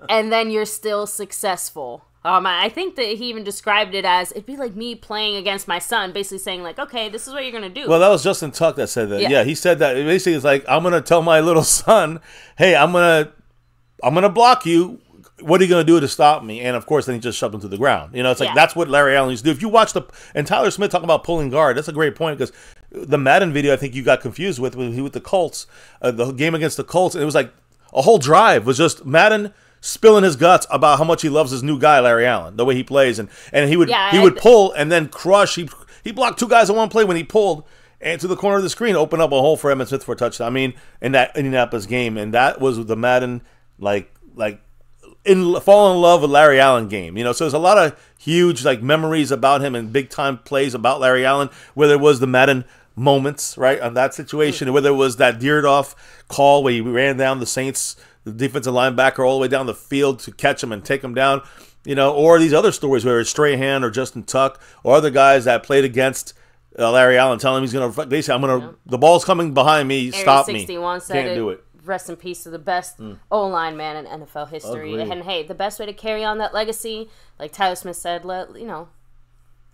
and then you're still successful? I think that he even described it as, it'd be like me playing against my son, basically saying, like, okay, this is what you're going to do. Well, that was Justin Tuck that said that. Yeah, he said that. Basically, it's like, I'm going to tell my little son, hey, I'm going to block you. What are you going to do to stop me? And, of course, then he just shoved him to the ground. It's like that's what Larry Allen used to do. If you watch and Tyler Smith talking about pulling guard, that's a great point because the Madden video I think you got confused with the Colts, the game against the Colts, and it was like a whole drive was just Madden spilling his guts about how much he loves his new guy, Larry Allen, the way he plays. And he would pull and then crush. He blocked two guys on one play when he pulled and to the corner of the screen, opened up a hole for Emmitt Smith for a touchdown. I mean, in that Indianapolis game. And that was the Madden, fall in love with Larry Allen game. So there's a lot of huge memories about him and big time plays about Larry Allen, whether it was the Madden moments, right, on that situation, whether it was that Dierdorf call where he ran down the Saints, the defensive linebacker, all the way down the field to catch him and take him down, or these other stories where it's Strahan or Justin Tuck or other guys that played against Larry Allen, telling him he's going to, basically, the ball's coming behind me, stop me. 61 said Can't do it. Rest in peace to the best O-line man in NFL history. Agreed. And hey, the best way to carry on that legacy, like Tyler Smith said,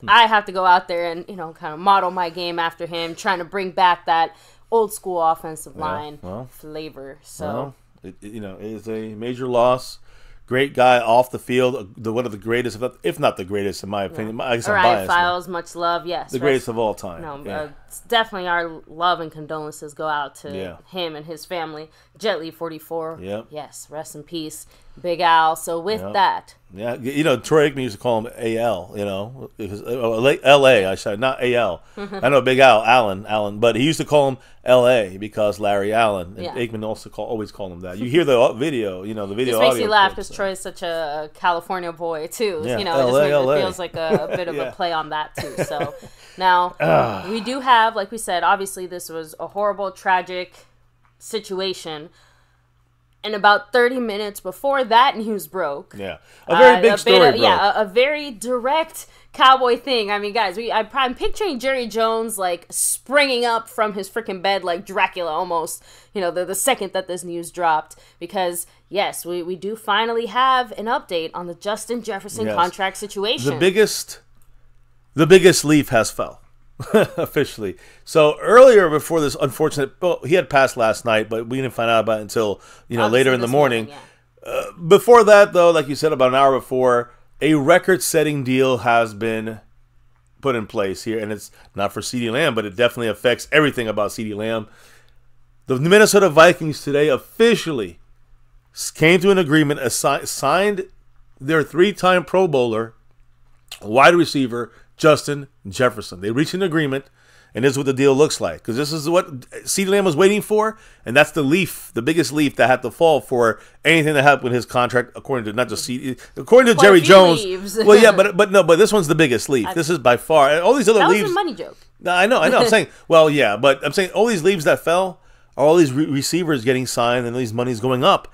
I have to go out there and, kind of model my game after him, trying to bring back that old school offensive line flavor. So, it is a major loss. Great guy off the field, one of the greatest, if not the greatest, in my opinion. I guess I'm biased. Files, much love, yes. The greatest of all time. It's definitely our love and condolences go out to him and his family. Jet Li 44. Yep. Yes, rest in peace, Big Al. So with that. Yeah, Troy Aikman used to call him AL, it was LA, I said, not AL. I know Big Al, Allen, but he used to call him LA because Larry Allen. And Aikman also always called him that. You hear the video, the video audio. It makes me laugh because Troy's such a California boy, too. Yeah, it feels like a bit of a play on that, too. So now, we do have, like we said, obviously this was a horrible, tragic situation. And about 30 minutes before that news broke. Yeah. A very big story broke. Yeah, a very direct Cowboy thing. I mean, guys, I'm picturing Jerry Jones, springing up from his freaking bed like Dracula almost, the second that this news dropped. Because, yes, we do finally have an update on the Justin Jefferson contract situation. The biggest leaf has fell. Officially. So earlier before this unfortunate, he had passed last night, but we didn't find out about it until later in the morning. Before that, though, like you said, about an hour before, a record-setting deal has been put in place here, and it's not for CeeDee Lamb, but it definitely affects everything about CeeDee Lamb. The Minnesota Vikings today officially came to an agreement, signed their 3-time Pro Bowler, wide receiver Justin Jefferson. They reached an agreement, And this is what the deal looks like. Because this is what CeeDee Lamb was waiting for. And that's the leaf, the biggest leaf that had to fall for anything that happened with his contract, according to not just according to Jerry Jones. Well, yeah, but this one's the biggest leaf. This is by far. And all these other leaves. That was a money joke. I know. I'm saying, well, yeah, but I'm saying all these leaves that fell are all these receivers getting signed and these monies going up.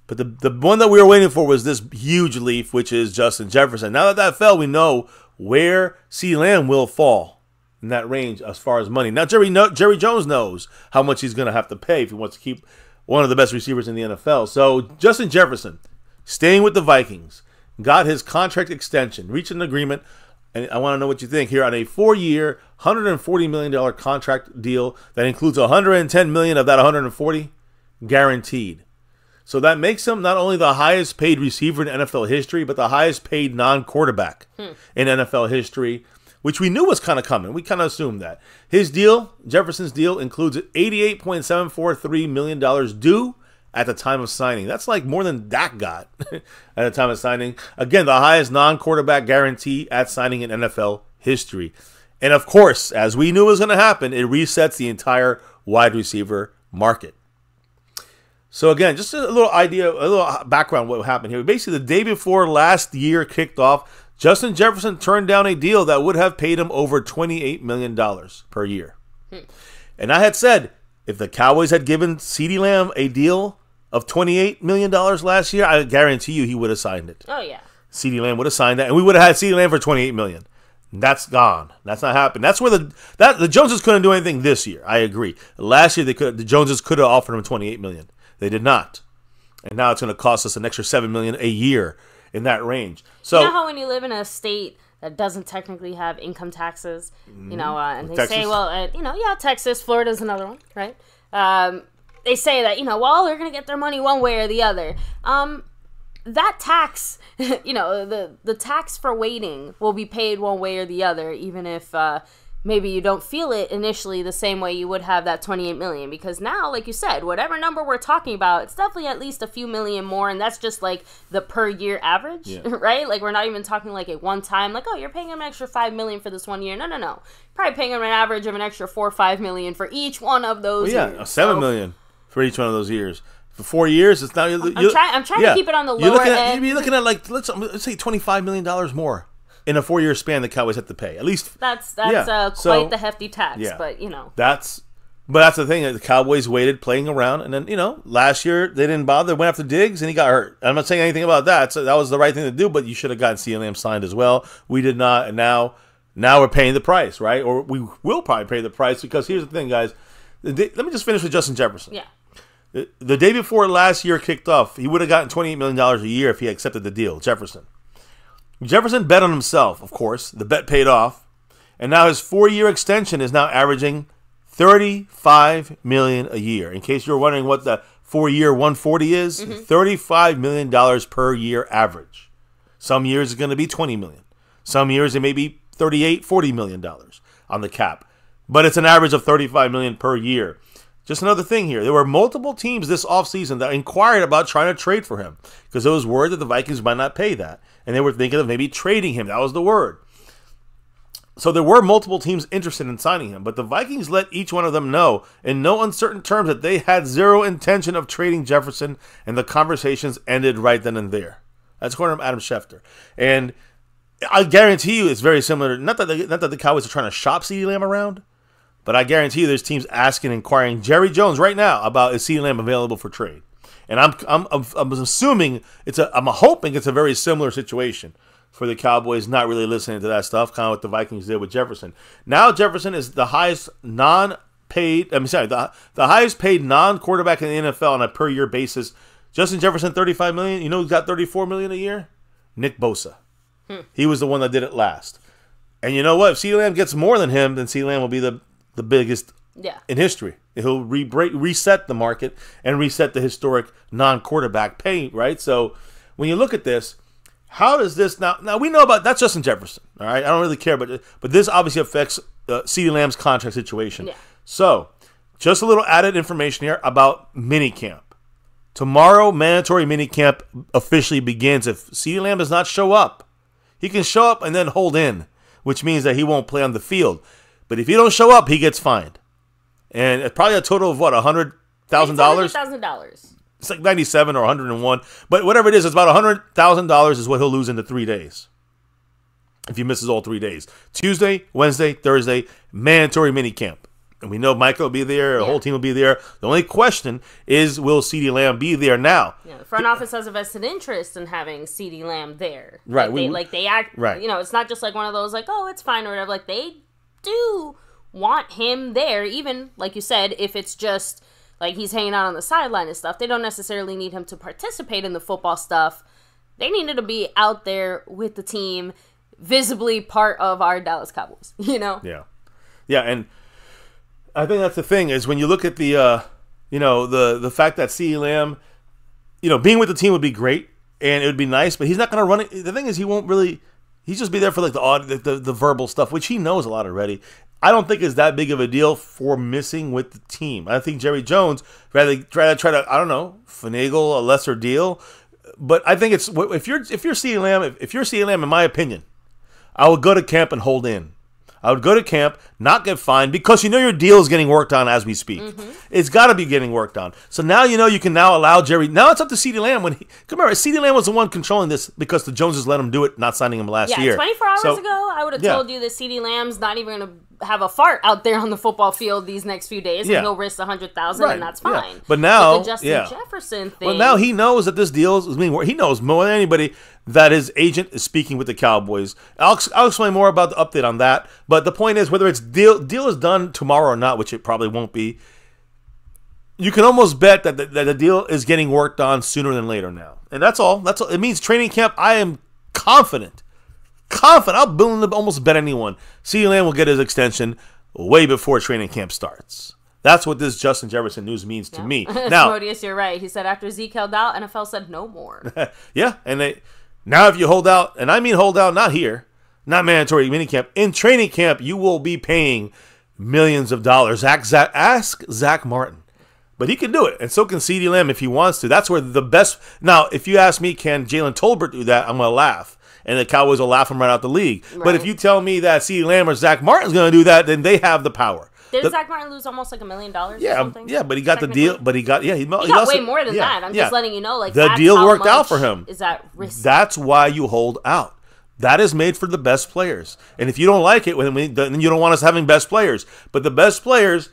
But the one that we were waiting for was this huge leaf, which is Justin Jefferson. Now that fell, we know where CeeDee Lamb will fall in that range as far as money. Now, Jerry Jones knows how much he's going to have to pay if he wants to keep one of the best receivers in the NFL. So Justin Jefferson, staying with the Vikings, got his contract extension, reached an agreement, and I want to know what you think here on a 4-year, $140 million contract deal that includes $110 million of that $140 guaranteed. So that makes him not only the highest paid receiver in NFL history, but the highest paid non-quarterback in NFL history, which we knew was kind of coming. We kind of assumed that. His deal, Jefferson's deal, includes $88.743 million due at the time of signing. That's like more than Dak got at the time of signing. Again, the highest non-quarterback guarantee at signing in NFL history. And of course, as we knew was going to happen, it resets the entire wide receiver market. So again, just a little idea, a little background what happened here. Basically, the day before last year kicked off, Justin Jefferson turned down a deal that would have paid him over $28 million per year. And I had said, if the Cowboys had given CeeDee Lamb a deal of $28 million last year, I guarantee you he would have signed it. Oh, yeah. CeeDee Lamb would have signed that, and we would have had CeeDee Lamb for $28 million. That's gone. That's not happened. That's where the Joneses couldn't do anything this year. I agree. Last year, the Joneses could have offered him $28 million. They did not. And now it's going to cost us an extra $7 million a year in that range. So, you know how when you live in a state that doesn't technically have income taxes, you know, and they Texas? say, well, you know, yeah, Texas, Florida's another one, right? They say that, you know, well, they're going to get their money one way or the other. That tax, you know, the tax for waiting will be paid one way or the other, even if maybe you don't feel it initially the same way you would have that $28 million. Because now, like you said, whatever number we're talking about, it's definitely at least a few million more, and that's just like the per year average, right? Like, we're not even talking like a one time, like, oh, you're paying him an extra $5 million for this 1 year. No. Probably paying him an average of an extra $4 or $5 million for each one of those years. $7 million for each one of those years. For 4 years, it's now. I'm trying to keep it on the lower end. You're looking at like let's say $25 million more in a 4-year span. The Cowboys have to pay at least. That's quite the hefty tax, but you know. That's the thing. The Cowboys waited, playing around, and then, you know, last year they didn't bother. They went after Diggs, and he got hurt. I'm not saying anything about that. So that was the right thing to do. But you should have gotten CeeDee Lamb signed as well. We did not, and now we're paying the price, right? Or we will probably pay the price, because here's the thing, guys. Let me just finish with Justin Jefferson. Yeah. The day before last year kicked off, he would have gotten $28 million a year if he accepted the deal, Jefferson. Jefferson bet on himself, of course. The bet paid off. And now his 4-year extension is now averaging $35 million a year. In case you're wondering what the 4-year 140 is, $35 million per year average. Some years it's going to be $20 million. Some years it may be $38, $40 million on the cap. But it's an average of $35 million per year. Just another thing here. There were multiple teams this offseason that inquired about trying to trade for him, because there was word that the Vikings might not pay that. And they were thinking of maybe trading him. That was the word. So there were multiple teams interested in signing him, but the Vikings let each one of them know in no uncertain terms that they had zero intention of trading Jefferson, and the conversations ended right then and there. That's according to Adam Schefter. And I guarantee you it's very similar. Not that the Cowboys are trying to shop CeeDee Lamb around, but I guarantee you there's teams asking, inquiring Jerry Jones right now about, is CeeDee Lamb available for trade? And I'm assuming I'm hoping it's a very similar situation for the Cowboys, not really listening to that stuff, kind of what the Vikings did with Jefferson. Now Jefferson is the highest the highest paid non-quarterback in the NFL on a per year basis. Justin Jefferson, $35 million. You know who's got $34 million a year? Nick Bosa. He was the one that did it last. And you know what? If CeeDee Lamb gets more than him, then CeeDee Lamb will be the biggest in history. He'll reset the market and reset the historic non-quarterback pay, right? So when you look at this, how does this now we know about that's Justin Jefferson, all right? I don't really care, but this obviously affects CeeDee Lamb's contract situation. Yeah. So just a little added information here about minicamp. Tomorrow, mandatory minicamp officially begins. If CeeDee Lamb does not show up, he can show up and then hold in, which means that he won't play on the field. But if you don't show up, he gets fined. And it's probably a total of, what, $100,000? $100,000. It's like 97 or 101. But whatever it is, it's about $100,000 is what he'll lose in the 3 days. If he misses all 3 days. Tuesday, Wednesday, Thursday, mandatory minicamp. And we know Micah will be there. The whole team will be there. The only question is, will CeeDee Lamb be there now? Yeah, the front office has a vested interest in having CeeDee Lamb there. Right. They act, right. You know, it's not just like one of those, like, oh, it's fine or whatever. Like, they do want him there, even, like you said, if it's just, like, he's hanging out on the sideline and stuff. They don't necessarily need him to participate in the football stuff. They needed to be out there with the team, visibly part of our Dallas Cowboys, you know? Yeah. Yeah, and I think that's the thing, is when you look at the, the fact that CeeDee Lamb, being with the team would be great, and it would be nice, but he's not going to run it. The thing is, he won't really, he's just be there for like the verbal stuff, which he knows a lot already. I don't think it's that big of a deal for missing with the team. I think Jerry Jones rather try to I don't know, finagle a lesser deal, but I think it's, if you're CeeDee Lamb, in my opinion, I would go to camp and hold in. I would go to camp, not get fined, because your deal is getting worked on as we speak. Mm-hmm. It's got to be getting worked on. So now you can now allow Jerry. Now it's up to CeeDee Lamb. CeeDee Lamb was the one controlling this because the Joneses let him do it, not signing him last year. 24 hours ago, I would have told you that CeeDee Lamb's not even going to have a fart out there on the football field these next few days, and he'll risk $100,000, and that's fine. Yeah. But now, the Justin Jefferson thing. Well, now he knows that this deal is being worked. He knows more than anybody that his agent is speaking with the Cowboys. I'll explain more about the update on that. But the point is, whether it's deal is done tomorrow or not, which it probably won't be, you can almost bet that the deal is getting worked on sooner than later now. And that's all. That's all. It means training camp. I am confident. I'll almost bet anyone CeeDee Lamb will get his extension way before training camp starts. That's what this Justin Jefferson news means to me. Now, Modius, you're right. He said after Zeke held out, NFL said no more. Yeah, and now if you hold out, and I mean hold out, not here, not mandatory minicamp, in training camp, you will be paying millions of dollars. Ask Zach Martin. But he can do it, and so can CeeDee Lamb if he wants to. That's where the best. Now, if you ask me, can Jalen Tolbert do that? I'm going to laugh. And the Cowboys will laugh him right out the league. Right. But if you tell me that CeeDee Lamb or Zach Martin's going to do that, then they have the power. Did Zach Martin lose almost like $1 million or something? Yeah, but he got the deal. But he got he got way more than that. I'm just letting you know, like, the deal worked out for him. Is that risky? That's why you hold out. That is made for the best players. And if you don't like it, then you don't want us having best players. But the best players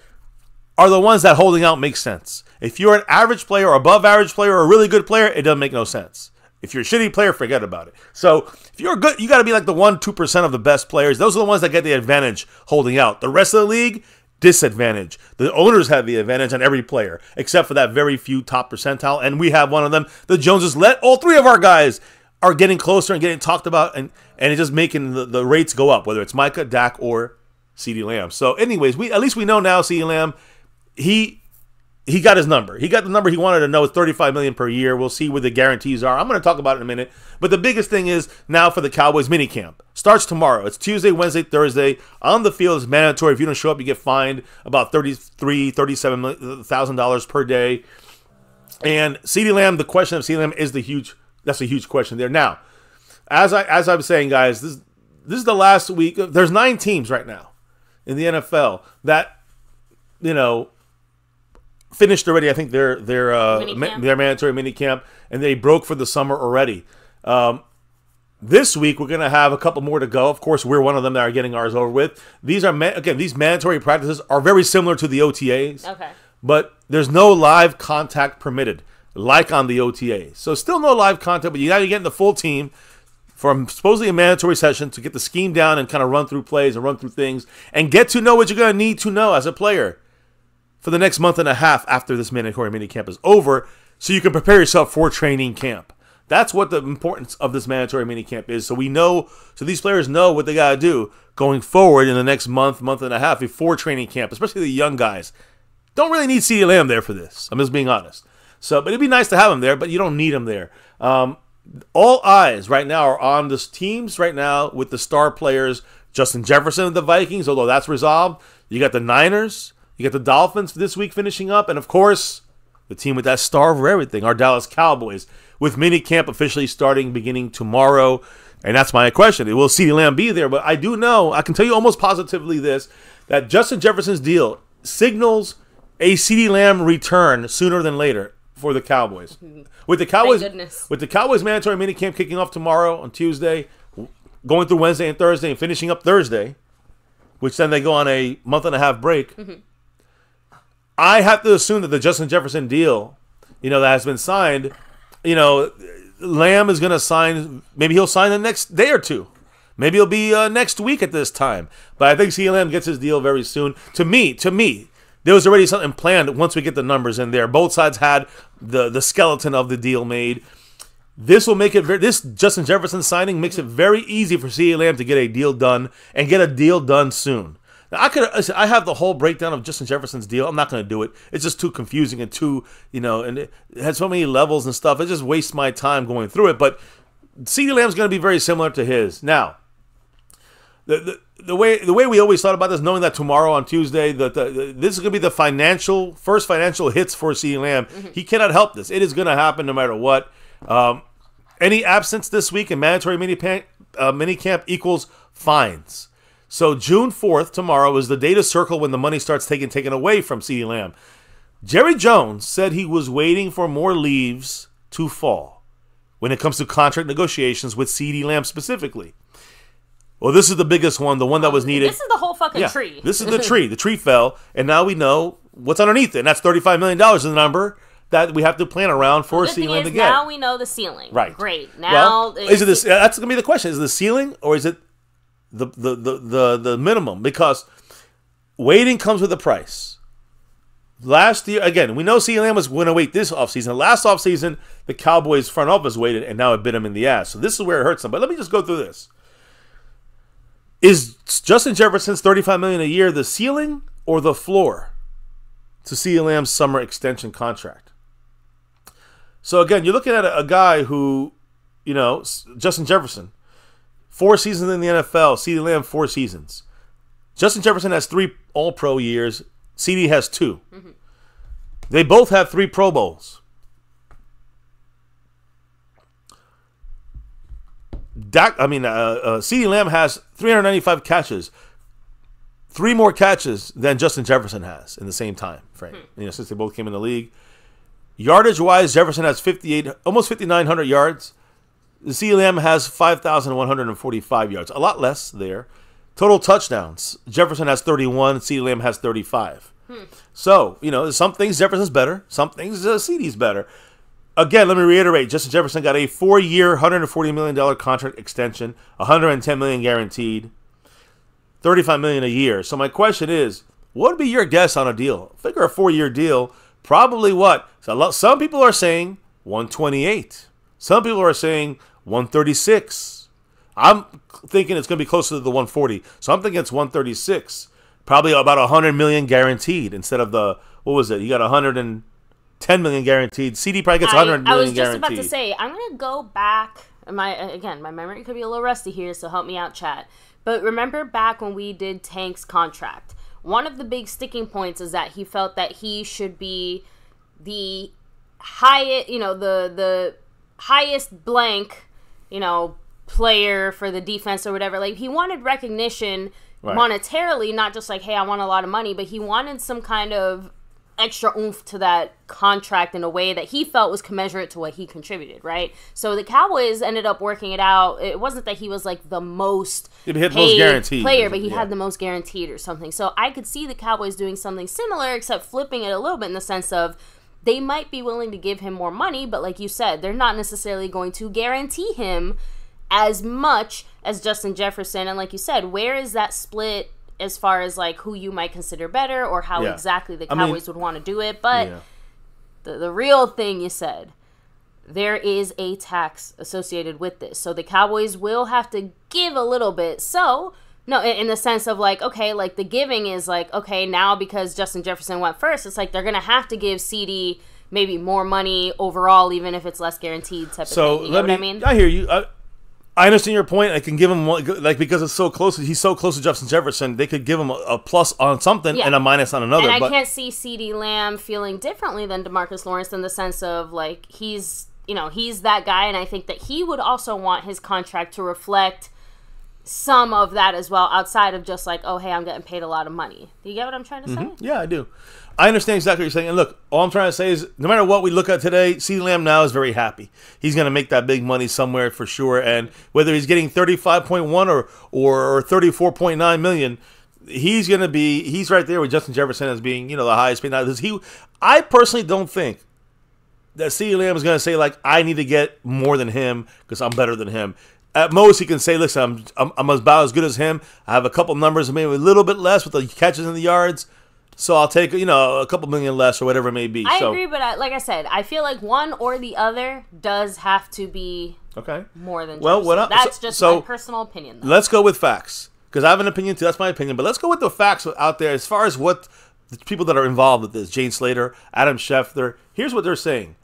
are the ones that holding out makes sense. If you're an average player or above average player or a really good player, it doesn't make no sense. If you're a shitty player, forget about it. So if you're good, you got to be like the 1-2% of the best players. Those are the ones that get the advantage holding out. The rest of the league, disadvantage. The owners have the advantage on every player, except for that very few top percentile, and we have one of them. The Joneses let all three of our guys are getting closer and getting talked about, and it's just making the rates go up, whether it's Micah, Dak, or CeeDee Lamb. So anyways, at least we know now CeeDee Lamb, he got his number. He got the number he wanted to know. It's $35 million per year. We'll see where the guarantees are. I'm going to talk about it in a minute. But the biggest thing is now for the Cowboys minicamp. Starts tomorrow. It's Tuesday, Wednesday, Thursday. On the field, it's mandatory. If you don't show up, you get fined about $37,000 per day. And CeeDee Lamb, the question of CeeDee Lamb is that's a huge question there. Now, as I'm saying, guys, this is the last week. There's 9 teams right now in the NFL that, finished already. I think their mandatory minicamp, and they broke for the summer already. This week we're going to have a couple more to go. Of course, we're one of them that are getting ours over with. These are these mandatory practices are very similar to the OTAs. Okay. But there's no live contact permitted, like on the OTAs. So still no live contact, but now you're getting the full team from supposedly a mandatory session to get the scheme down and kind of run through plays and run through things and get to know what you're going to need to know as a player for the next month and a half after this mandatory minicamp is over, so you can prepare yourself for training camp. That's what the importance of this mandatory minicamp is. So these players know what they got to do going forward in the next month and a half before training camp, especially the young guys. Don't really need CeeDee Lamb there for this. I'm just being honest. So, but it'd be nice to have him there, but you don't need him there. All eyes right now are on this teams right now with the star players. Justin Jefferson of the Vikings, although that's resolved. You got the Niners. You got the Dolphins this week finishing up. And, of course, the team with that star over everything, our Dallas Cowboys, with minicamp officially beginning tomorrow. And that's my question. Will CeeDee Lamb be there? But I do know, I can tell you almost positively this, that Justin Jefferson's deal signals a CeeDee Lamb return sooner than later for the Cowboys. With the Cowboys mandatory minicamp kicking off tomorrow on Tuesday, going through Wednesday and Thursday, and finishing up Thursday, which then they go on a month-and-a-half break. I have to assume that the Justin Jefferson deal, that has been signed, Lamb is going to sign. Maybe he'll sign the next day or two. Maybe it'll be next week at this time. But I think CeeDee Lamb gets his deal very soon. To me, there was already something planned once we get the numbers in there. Both sides had the skeleton of the deal made. This will make it this Justin Jefferson signing makes it very easy for CeeDee Lamb to get a deal done and get a deal done soon. Now, I have the whole breakdown of Justin Jefferson's deal. I'm not going to do it. It's just too confusing and too, and it has so many levels and stuff. It just wastes my time going through it. But CeeDee Lamb's going to be very similar to his. Now, the way we always thought about this, knowing that tomorrow on Tuesday, this is going to be the first financial hits for CeeDee Lamb. He cannot help this. It is going to happen no matter what. Any absence this week in mandatory minicamp equals fines. So June 4th, tomorrow, is the day to circle when the money starts taken away from CeeDee Lamb. Jerry Jones said he was waiting for more leaves to fall when it comes to contract negotiations with CeeDee Lamb specifically. Well, this is the biggest one, the one that was needed. This is the whole fucking tree. This is the tree. The tree fell, and now we know what's underneath it. And that's $35 million is the number that we have to plan around for CeeDee Lamb to get. Now we know the ceiling. Right. Great. Now, is it this? That's going to be the question. Is it the ceiling or is it the minimum? Because waiting comes with a price. Last year, again, we know CeeDee Lamb was going to wait this offseason. Last offseason, the Cowboys front office waited, and now it bit him in the ass. So this is where it hurts them. But let me just go through this. Is Justin Jefferson's $35 million a year the ceiling or the floor to CeeDee Lamb's summer extension contract? So again, you're looking at a guy who, Justin Jefferson, 4 seasons in the NFL, CeeDee Lamb 4 seasons. Justin Jefferson has 3 All-Pro years. CeeDee has 2. They both have 3 Pro Bowls. CeeDee Lamb has 395 catches, 3 more catches than Justin Jefferson has in the same time frame. Since they both came in the league. Yardage-wise, Jefferson has almost 5,900 yards. CeeDee Lamb has 5,145 yards, a lot less there. Total touchdowns, Jefferson has 31, CeeDee Lamb has 35. So, some things Jefferson's better, some things CeeDee's better. Again, let me reiterate, Justin Jefferson got a 4-year, $140 million contract extension, $110 million guaranteed, $35 million a year. So my question is, what would be your guess on a deal? Figure a 4-year deal, probably what? Some people are saying 128. Some people are saying 136. I'm thinking it's going to be closer to the 140. So I'm thinking it's 136. Probably about $100 million guaranteed instead of the, what was it? You got $110 million guaranteed. CeeDee probably gets $100 million guaranteed. I was just about to say, I'm going to go back. My memory could be a little rusty here, so help me out, chat. But remember back when we did Tank's contract, one of the big sticking points is that he felt that he should be the highest, the highest blank, player for the defense or whatever. Like, he wanted recognition monetarily, not just like, hey, I want a lot of money, but he wanted some kind of extra oomph to that contract in a way that he felt was commensurate to what he contributed, right? So the Cowboys ended up working it out. It wasn't that he was like the most guaranteed player, but he had the most guaranteed or something. So I could see the Cowboys doing something similar, except flipping it a little bit in the sense of they might be willing to give him more money, but like you said, they're not necessarily going to guarantee him as much as Justin Jefferson. And like you said, where is that split as far as like who you might consider better or how exactly the Cowboys would want to do it? But the real thing you said, there is a tax associated with this. So the Cowboys will have to give a little bit. So, no, in the sense of like, okay, like the giving is like, okay, now because Justin Jefferson went first, it's like they're going to have to give CeeDee maybe more money overall, even if it's less guaranteed type of thing. You know what I mean? I hear you. I understand your point. I can give him one, like, because it's so close. He's so close to Justin Jefferson. They could give him a plus on something and a minus on another. And I can't see CeeDee Lamb feeling differently than DeMarcus Lawrence in the sense of like he's that guy, and I think that he would also want his contract to reflect some of that as well, outside of just like, oh, hey, I'm getting paid a lot of money. Do you get what I'm trying to say? Yeah, I do. I understand exactly what you're saying. And look, all I'm trying to say is no matter what we look at today, CeeDee Lamb now is very happy. He's going to make that big money somewhere for sure. And whether he's getting 35.1 or 34.9 million, he's right there with Justin Jefferson as being, the highest paid. Now, I personally don't think that CeeDee Lamb is going to say, like, I need to get more than him because I'm better than him. At most, he can say, listen, I'm about as good as him. I have a couple numbers, maybe a little bit less with the catches and the yards. So I'll take, a couple million less or whatever it may be. I agree, but like I said, I feel like one or the other does have to be more than that's just my personal opinion, though. Let's go with facts. Because I have an opinion, too. That's my opinion. But let's go with the facts out there as far as what the people that are involved with this. Jane Slater, Adam Schefter. Here's what they're saying.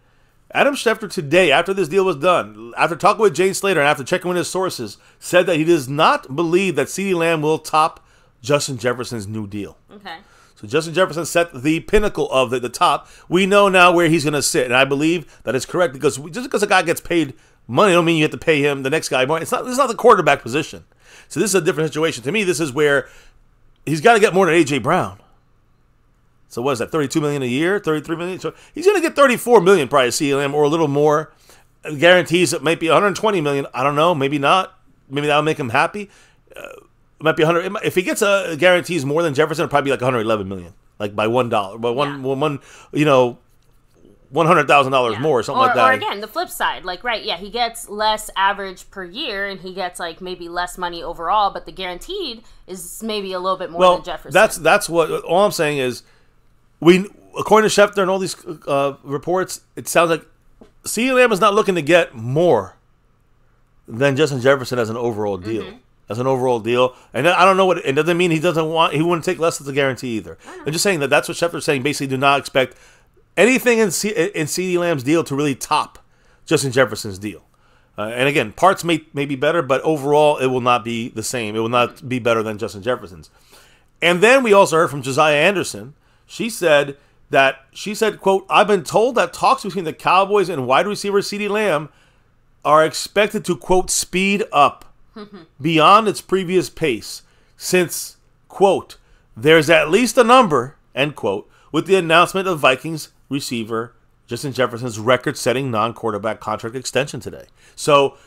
Adam Schefter today, after this deal was done, after talking with Jane Slater and after checking with his sources, said that he does not believe that CeeDee Lamb will top Justin Jefferson's new deal. Okay. So Justin Jefferson set the pinnacle of the top. We know now where he's going to sit, and I believe that is correct because just because a guy gets paid money, don't mean you have to pay him the next guy more. It's not the quarterback position. So this is a different situation. To me, this is where he's got to get more than A.J. Brown. So what is that, $32 million a year, $33 million? So he's going to get $34 million probably CeeDee Lamb or a little more. Guarantees it might be $120 million. I don't know. Maybe not. Maybe that'll make him happy. It might be 100. If he gets guarantees more than Jefferson, it'll probably be like $111 million, like by $1, but $100,000 more, or something like that. Or again, the flip side, like he gets less average per year, and he gets like maybe less money overall, but the guaranteed is maybe a little bit more than Jefferson. That's what all I'm saying is, according to Schefter and all these reports, it sounds like CeeDee Lamb is not looking to get more than Justin Jefferson as an overall deal. As an overall deal, and I don't know what it doesn't mean. He wouldn't take less as a guarantee either. I'm just saying that's what Schefter's saying. Basically, do not expect anything in CeeDee Lamb's deal to really top Justin Jefferson's deal. And again, parts may be better, but overall, it will not be the same. It will not be better than Justin Jefferson's. And then we also heard from Josiah Anderson. She said, quote, I've been told that talks between the Cowboys and wide receiver CeeDee Lamb are expected to, quote, speed up beyond its previous pace since, quote, there's at least a number, end quote, with the announcement of Vikings receiver Justin Jefferson's record-setting non-quarterback contract extension today. So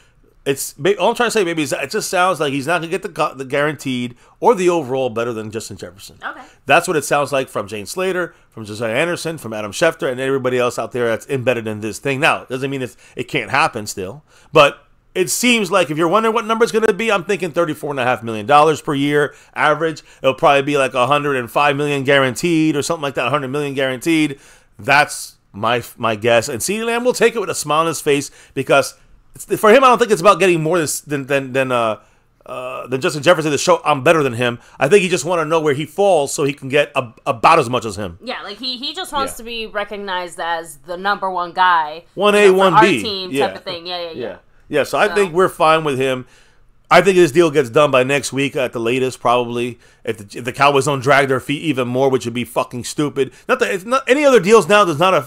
all I'm trying to say, maybe, is that it just sounds like he's not going to get the guaranteed or the overall better than Justin Jefferson. Okay. That's what it sounds like from Jane Slater, from Josiah Anderson, from Adam Schefter, and everybody else out there that's embedded in this thing. Now, it doesn't mean it can't happen still, but it seems like if you're wondering what number it's going to be, I'm thinking $34.5 million per year average. It'll probably be like $105 million guaranteed or something like that, $100 million guaranteed. That's my guess. And CeeDee Lamb will take it with a smile on his face because for him, I don't think it's about getting more than Justin Jefferson to show I'm better than him. I think he just want to know where he falls so he can get about as much as him. Yeah, like he just wants to be recognized as the number one guy. 1A, 1B. Our team type of thing. Yeah, so I think we're fine with him. I think this deal gets done by next week at the latest, probably. If the Cowboys don't drag their feet even more, which would be fucking stupid. Any other deals now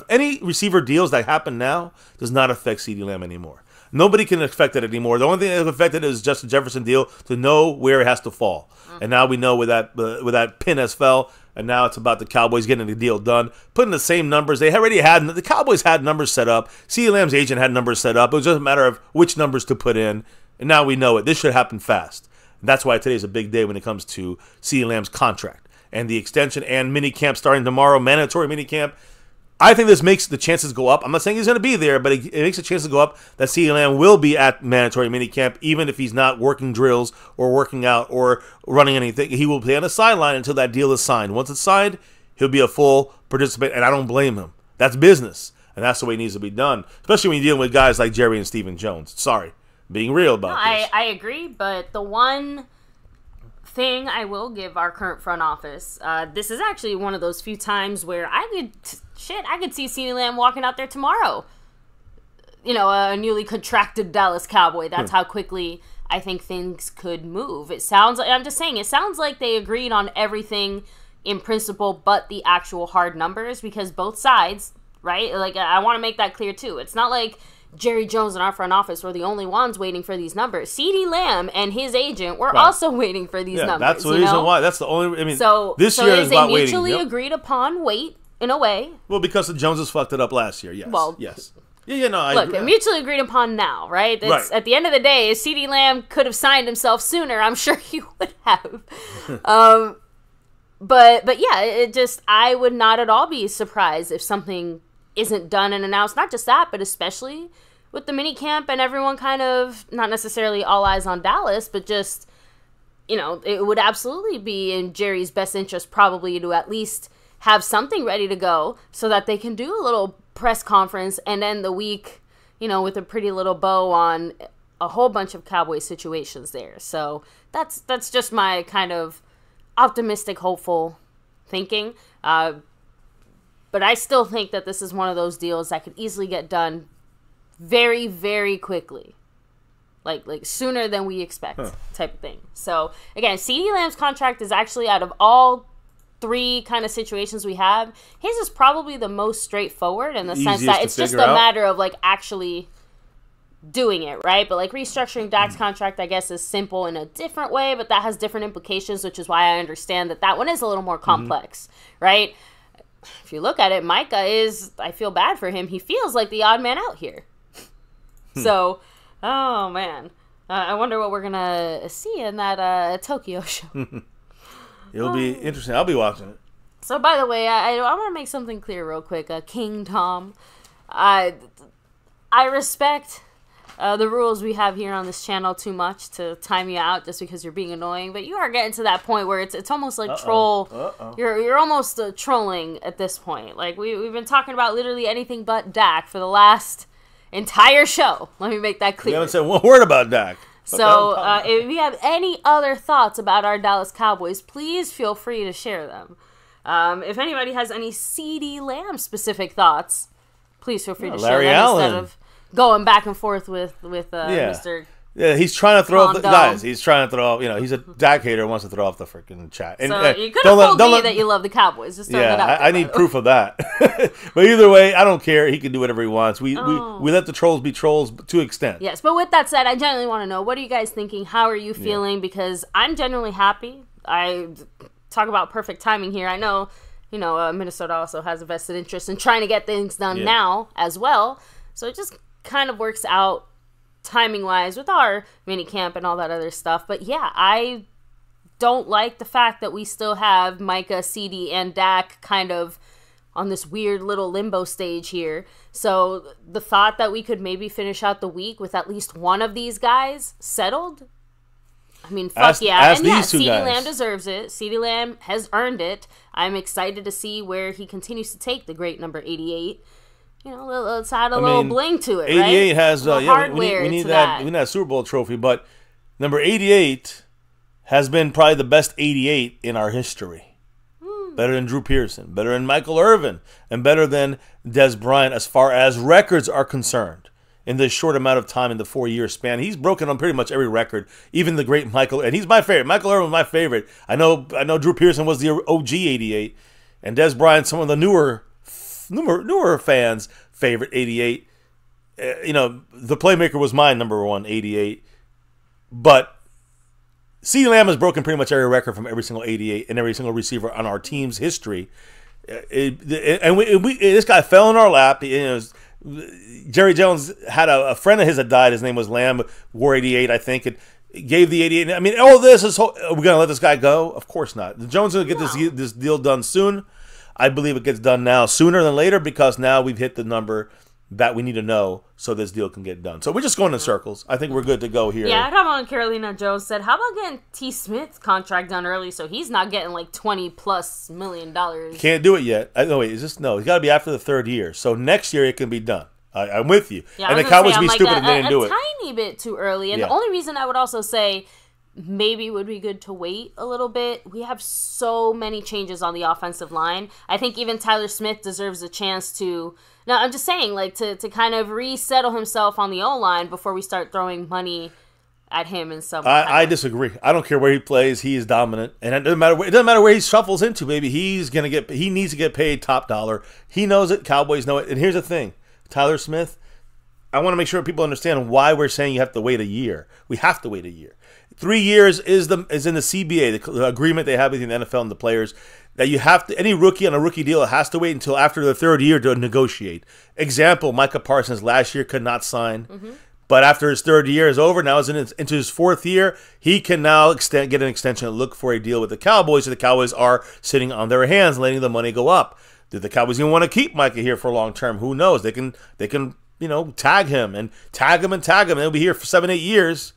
any receiver deals that happen now does not affect CeeDee Lamb anymore. Nobody can affect it anymore. The only thing that affected is Justin Jefferson deal to know where it has to fall. And now we know where that pin has fell. And now it's about the Cowboys getting the deal done, putting the same numbers. The Cowboys had numbers set up. CeeDee Lamb's agent had numbers set up. It was just a matter of which numbers to put in. And now we know it. This should happen fast. And that's why today's a big day when it comes to CeeDee Lamb's contract and the extension and minicamp starting tomorrow, mandatory minicamp. I think this makes the chances go up. I'm not saying he's going to be there, but it makes the chances go up that CeeDee Lamb will be at mandatory minicamp, even if he's not working drills or working out or running anything. He will be on the sideline until that deal is signed. Once it's signed, he'll be a full participant, and I don't blame him. That's business, and that's the way it needs to be done, especially when you're dealing with guys like Jerry and Stephen Jones. Sorry, being real about this. I agree, but the one thing I will give our current front office, this is actually one of those few times where I could see CeeDee Lamb walking out there tomorrow. A newly contracted Dallas Cowboy. That's how quickly I think things could move. It sounds like they agreed on everything in principle, but the actual hard numbers, because both sides, right? Like, I want to make that clear too. It's not like, Jerry Jones and our front office were the only ones waiting for these numbers. CeeDee Lamb and his agent were also waiting for these numbers. That's the reason why. That's the only. I mean, this year is about waiting. So it's a mutually agreed upon wait in a way. Well, because the Joneses fucked it up last year. Yes. Well, yes. Yeah, no. Look, mutually agreed upon now, right? It's, at the end of the day, if CeeDee Lamb could have signed himself sooner, I'm sure he would have. But yeah, it just, I would not at all be surprised if something isn't done and announced. Not just that, but especially with the mini camp and everyone kind of, not necessarily all eyes on Dallas, but just, you know, it would absolutely be in Jerry's best interest probably to at least have something ready to go so that they can do a little press conference and end the week, you know, with a pretty little bow on a whole bunch of Cowboy situations there. So that's just my kind of optimistic, hopeful thinking. But I still think that this is one of those deals that could easily get done very, very quickly. Like sooner than we expect type of thing. So, again, CeeDee Lamb's contract is actually, out of all three kind of situations we have, his is probably the most straightforward in the sense that it's just a matter of, like, actually doing it, right? But, like, restructuring Dak's contract, I guess, is simple in a different way, but that has different implications, which is why I understand that one is a little more complex, right? If you look at it, Micah is, I feel bad for him. He feels like the odd man out here. So, oh, man. I wonder what we're going to see in that Tokyo show. It'll be interesting. I'll be watching it. So, by the way, I want to make something clear real quick. King Tom, I respect the rules we have here on this channel too much to time you out just because you're being annoying, but you are getting to that point where it's almost like troll. You're almost trolling at this point. Like we've been talking about literally anything but Dak for the last entire show. Let me make that clear. We haven't said one word about Dak. So if you have any other thoughts about our Dallas Cowboys, please feel free to share them. If anybody has any CeeDee Lamb specific thoughts, please feel free to share them instead of going back and forth with Mr. Yeah, he's trying to throw off the guys. He's trying to throw off. You know, he's a Dak hater, wants to throw off the freaking chat. And, so you could have told me that you love the Cowboys. Just throwing that out there, I need proof of that. But either way, I don't care. He can do whatever he wants. We let the trolls be trolls to an extent. Yes, but with that said, I genuinely want to know, what are you guys thinking? How are you feeling? Because I'm genuinely happy. I talk about perfect timing here. I know, Minnesota also has a vested interest in trying to get things done now as well. So it just kind of works out timing-wise with our mini camp and all that other stuff. But yeah, I don't like the fact that we still have Micah, CeeDee, and Dak kind of on this weird little limbo stage here. So the thought that we could maybe finish out the week with at least one of these guys settled, I mean, fuck yeah. And yeah, CeeDee Lamb deserves it. CeeDee Lamb has earned it. I'm excited to see where he continues to take the great number 88. Let's add a little bling to it, 88 right? has, we need that Super Bowl trophy, but number 88 has been probably the best 88 in our history. Better than Drew Pearson, better than Michael Irvin, and better than Dez Bryant as far as records are concerned. In this short amount of time, in the 4-year span, he's broken on pretty much every record, even the great Michael, and he's my favorite. Michael Irvin was my favorite. I know Drew Pearson was the OG 88, and Dez Bryant, some of the newer fans' favorite 88. The playmaker was my number one 88. But CeeDee Lamb has broken pretty much every record from every single 88 and every single receiver on our team's history. This guy fell in our lap. Jerry Jones had a friend of his that died. His name was Lamb, wore 88, I think, and gave the 88. I mean, all this is, are we going to let this guy go? Of course not. The Jones is going to get this deal done soon. I believe it gets done now sooner than later because now we've hit the number that we need to know so this deal can get done. So we're just going in circles. I think we're good to go here. Yeah, how about Carolina Jones said, how about getting T. Smith's contract done early so he's not getting like $20+ million? Can't do it yet. No, it's got to be after the 3rd year. So next year it can be done. I'm with you. Yeah, and the Cowboys would be stupid if they didn't do it. A tiny bit too early. And the only reason I would also say maybe would be good to wait a little bit. We have so many changes on the offensive line. I think even Tyler Smith deserves a chance to... Now, I'm just saying, like, to kind of resettle himself on the O-line before we start throwing money at him and stuff. I disagree. I don't care where he plays. He is dominant. And it doesn't matter where he shuffles into, baby. He needs to get paid top dollar. He knows it. Cowboys know it. And here's the thing. Tyler Smith, I want to make sure people understand why we're saying you have to wait a year. We have to wait a year. 3 years is in the CBA, the agreement they have between the NFL and the players, that you have to, any rookie on a rookie deal has to wait until after the 3rd year to negotiate. Example, Micah Parsons last year could not sign. But after his 3rd year is over, now is into his 4th year, he can now get an extension and look for a deal with the Cowboys. So the Cowboys are sitting on their hands, letting the money go up. Do the Cowboys even want to keep Micah here for long term? Who knows? They can tag him and tag him and tag him, and he'll be here for 7-8 years,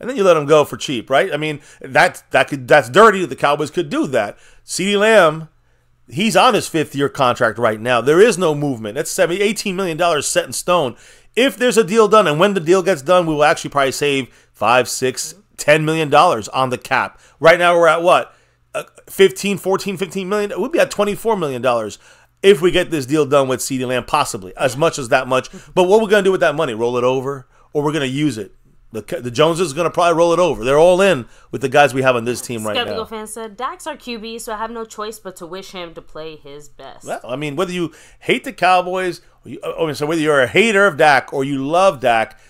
and then you let him go for cheap, right? I mean, that's dirty. The Cowboys could do that. CeeDee Lamb, he's on his 5th-year contract right now. There is no movement. That's $18 million set in stone. If there's a deal done, and when the deal gets done, we will actually probably save $5, $6, $10 million on the cap. Right now, we're at what? 15 million. We'll be at $24 million if we get this deal done with CeeDee Lamb, possibly as much as that much. But what we're going to do with that money? Roll it over, or we're going to use it? The Joneses are going to probably roll it over. They're all in with the guys we have on this team right now. Skeptical fan said, Dak's our QB, so I have no choice but to wish him to play his best. Well, I mean, whether you hate the Cowboys, so whether you're a hater of Dak or you love Dak,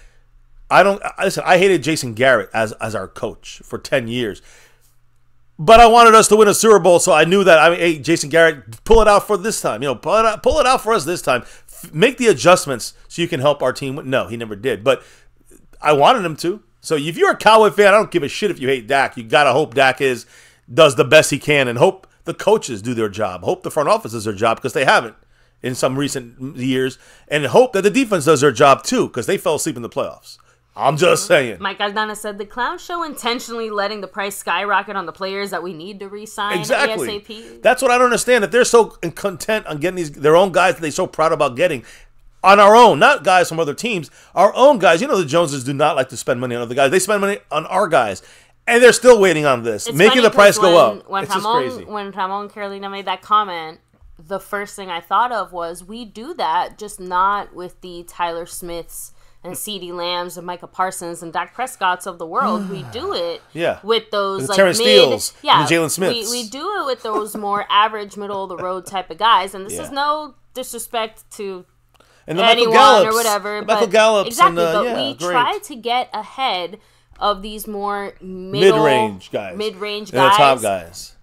listen, I hated Jason Garrett as our coach for 10 years. But I wanted us to win a Super Bowl, so I knew that. Hey, Jason Garrett, pull it out for this time. Pull it out for us this time. Make the adjustments so you can help our team. No, he never did. But I wanted him to. So if you're a Cowboy fan, I don't give a shit if you hate Dak. You got to hope Dak does the best he can, and hope the coaches do their job. Hope the front office does their job, because they haven't in some recent years. And hope that the defense does their job too, because they fell asleep in the playoffs. I'm just saying. Mike Aldana said the clown show intentionally letting the price skyrocket on the players that we need to re-sign exactly. ASAP. That's what I don't understand. If they're so content on getting their own guys that they're so proud about getting on our own, not guys from other teams, our own guys. The Joneses do not like to spend money on other guys. They spend money on our guys. And they're still waiting on this, making the price go up. When it's just crazy. When Ramon Carolina made that comment, the first thing I thought of was, we do that, just not with the Tyler Smiths and CeeDee Lambs and Micah Parsons and Dak Prescotts of the world. We do it with those the Terrence Steeles and the Jalen Smiths. We do it with those more average, middle of the road type of guys. And this is no disrespect to and the anyone Michael Gallups, or whatever. Michael Gallups, exactly. And, but we try to get ahead of these more mid-range guys, the top guys.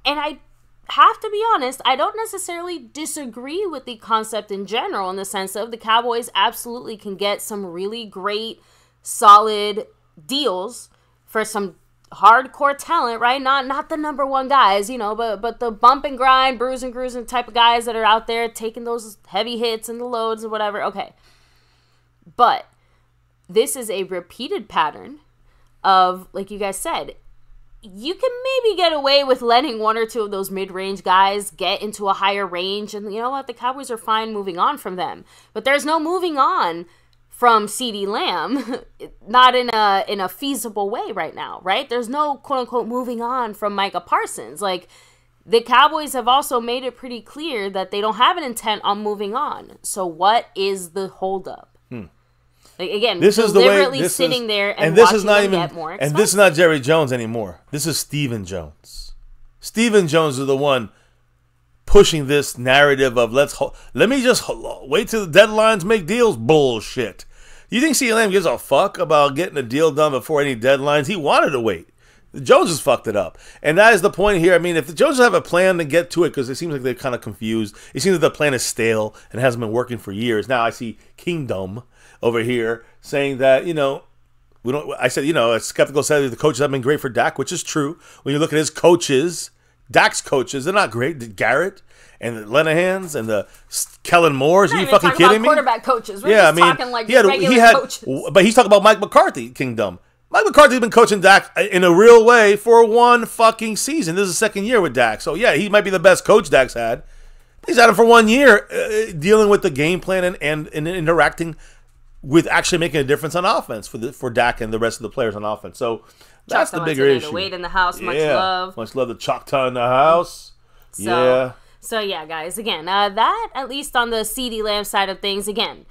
And I have to be honest, I don't necessarily disagree with the concept in general, in the sense of the Cowboys absolutely can get some really great, solid deals for some hardcore talent, right? Not the number one guys, but the bump and grind, bruise and cruising type of guys that are out there taking those heavy hits and the loads and whatever. Okay. But this is a repeated pattern of, like you guys said, you can maybe get away with letting one or two of those mid-range guys get into a higher range, and you know what? The Cowboys are fine moving on from them. But there's no moving on from CeeDee Lamb, not in a feasible way right now, right? There's no quote-unquote moving on from Micah Parsons. Like, the Cowboys have also made it pretty clear that they don't have an intent on moving on. So what is the holdup? Like, again, this deliberately is the way, sitting there and this watching is not them even, get more expensive. and this is not Jerry Jones anymore. This is Stephen Jones. Stephen Jones is the one pushing this narrative of let me just wait till the deadlines, make deals. Bullshit. You think CeeDee Lamb gives a fuck about getting a deal done before any deadlines? He wanted to wait. The Joneses fucked it up. And that is the point here. I mean, if the Joneses have a plan to get to it, because it seems like they're kind of confused. It seems like the plan is stale and hasn't been working for years. Now I see Kingdom over here saying that, we don't. I said, Skeptical said the coaches have been great for Dak, which is true. When you look at his coaches, Dak's coaches, they're not great. Garrett and the Lenahans and the Kellen Moores. Are you fucking kidding me? Quarterback coaches. We're just talking like regular coaches. But he's talking about Mike McCarthy, Kingdom. Mike McCarthy's been coaching Dak in a real way for one fucking season. This is the 2nd year with Dak. So, yeah, he might be the best coach Dak's had. He's had him for 1 year, dealing with the game plan and interacting with actually making a difference on offense for Dak and the rest of the players on offense. So that's the bigger issue. Wade in the house, much love. Much love to Choctaw in the house. So yeah, guys. Again, that at least on the CeeDee Lamb side of things. Again,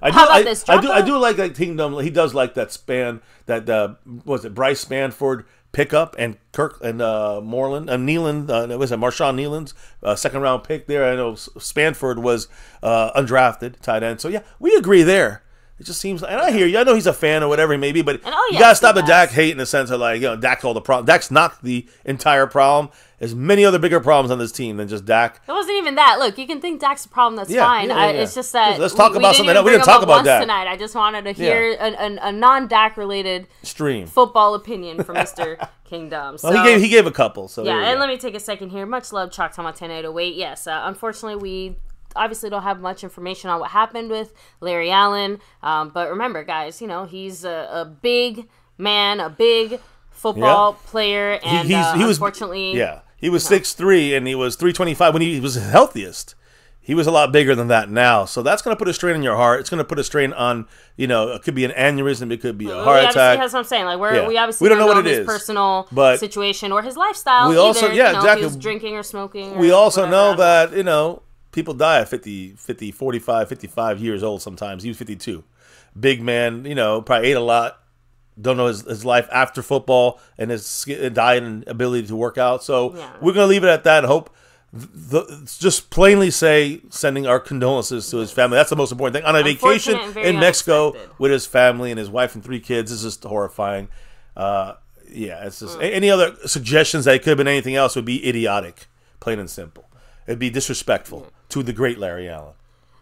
I do like Kingdom. He does like that Bryce Spanford pickup and Kirk and Moreland and Nealand. Was it Marshawn Nealand's 2nd round pick there? I know Spanford was undrafted tight end. So yeah, we agree there. It just seems, and I hear you. I know he's a fan or whatever he may be, but yes, you got to stop the Dak hate in the sense of like, Dak's all the problem. Dak's not the entire problem. There's many other bigger problems on this team than just Dak. It wasn't even that. Look, you can think Dak's a problem. That's fine. It's just that let's talk about something. We didn't talk about Dak tonight. I just wanted to hear a non-Dak related football opinion from Mr. Kingdom. So, well, he gave a couple. So and let me take a second here. Much love, Chalk Talk 10-808. Yes, unfortunately we obviously don't have much information on what happened with Larry Allen. But remember, guys, he's a big man, a big football player, and unfortunately, he was 6'3", and he was 325 when he was his healthiest. He was a lot bigger than that now, so that's going to put a strain on your heart. It's going to put a strain on, it could be an aneurysm, it could be a heart attack. That's what I'm saying. Like we obviously don't know what his personal situation or his lifestyle. We also, exactly. If he was drinking or smoking. We also know that people die at 50, 45, 55 years old sometimes. He was 52. Big man, probably ate a lot. Don't know his life after football and his diet and ability to work out. So we're going to leave it at that and hope. Just plainly say, sending our condolences to his family. That's the most important thing. On a vacation in Mexico with his family and his wife and 3 kids is just horrifying. It's just any other suggestions that it could have been anything else would be idiotic, plain and simple. It'd be disrespectful to the great Larry Allen.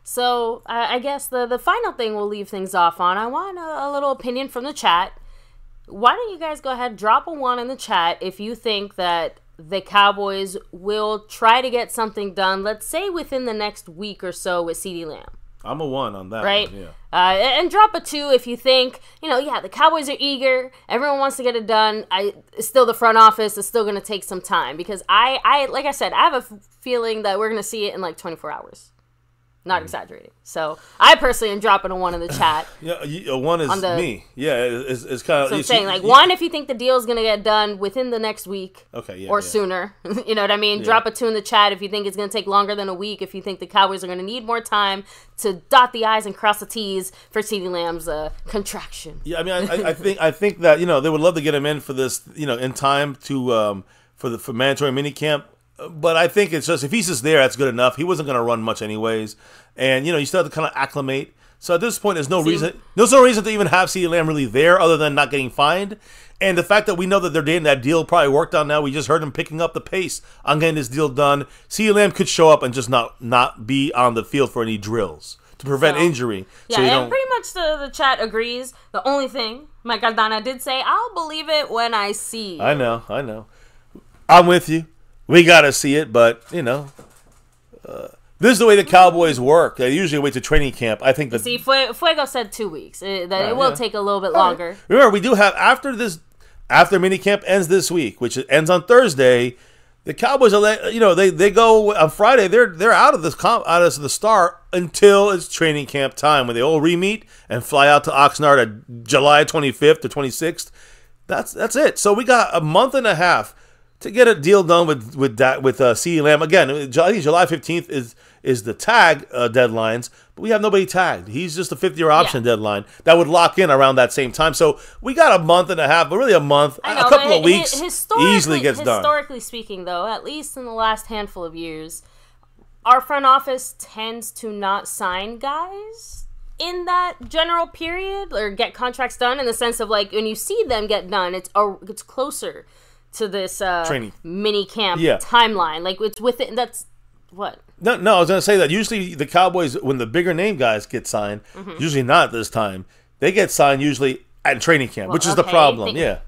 So I guess the final thing we'll leave things off on. I want a little opinion from the chat. Why don't you guys go ahead, drop a 1 in the chat if you think that the Cowboys will try to get something done, let's say within the next week or so with CeeDee Lamb. I'm a 1 on that. Right? One, yeah. And drop a 2 if you think, the Cowboys are eager. Everyone wants to get it done. It's still the front office. It's still going to take some time because I like I said, I have a feeling that we're going to see it in like 24 hours. Not exaggerating. So I personally am dropping a 1 in the chat. A 1 is me. Yeah, it's kind of. So I'm saying 1 if you think the deal is going to get done within the next week. Okay, or sooner. You know what I mean? Yeah. Drop a 2 in the chat if you think it's going to take longer than a week. If you think the Cowboys are going to need more time to dot the I's and cross the T's for CeeDee Lamb's contraction. Yeah, I mean, I think that they would love to get him in for this, in time to for mandatory minicamp. But I think it's just if he's just there, that's good enough. He wasn't going to run much anyways, and you still have to kind of acclimate. So at this point, there's no reason to even have CeeDee Lamb really there, other than not getting fined. And the fact that we know that they're getting that deal probably worked out now. We just heard him picking up the pace on getting this deal done. CeeDee Lamb could show up and just not be on the field for any drills to prevent injury. Yeah, and pretty much the chat agrees. The only thing Mike Aldana did say, "I'll believe it when I see." I know. I'm with you. We got to see it, but, this is the way the Cowboys work. They usually wait to training camp. I think that... See, Fuego said 2 weeks. It will take a little bit longer. Right. Remember, we do have, after minicamp ends this week, which ends on Thursday, the Cowboys are, they go on Friday. They're out of the start until it's training camp time, when they all re-meet and fly out to Oxnard July 25th or 26th. That's it. So we got a month and a half to get a deal done with CeeDee Lamb. Again, I think July 15th is the tag deadlines, but we have nobody tagged. He's just a 5th-year option deadline that would lock in around that same time. So we got a month and a half, but really a month, a couple of weeks easily gets done. Historically speaking, though, at least in the last handful of years, our front office tends to not sign guys in that general period or get contracts done, in the sense of like when you see them get done, it's closer to this mini camp timeline. Like it's within, that's what? No, I was going to say that usually the Cowboys, when the bigger name guys get signed, usually not this time, they get signed usually at training camp, which is the problem. Yeah.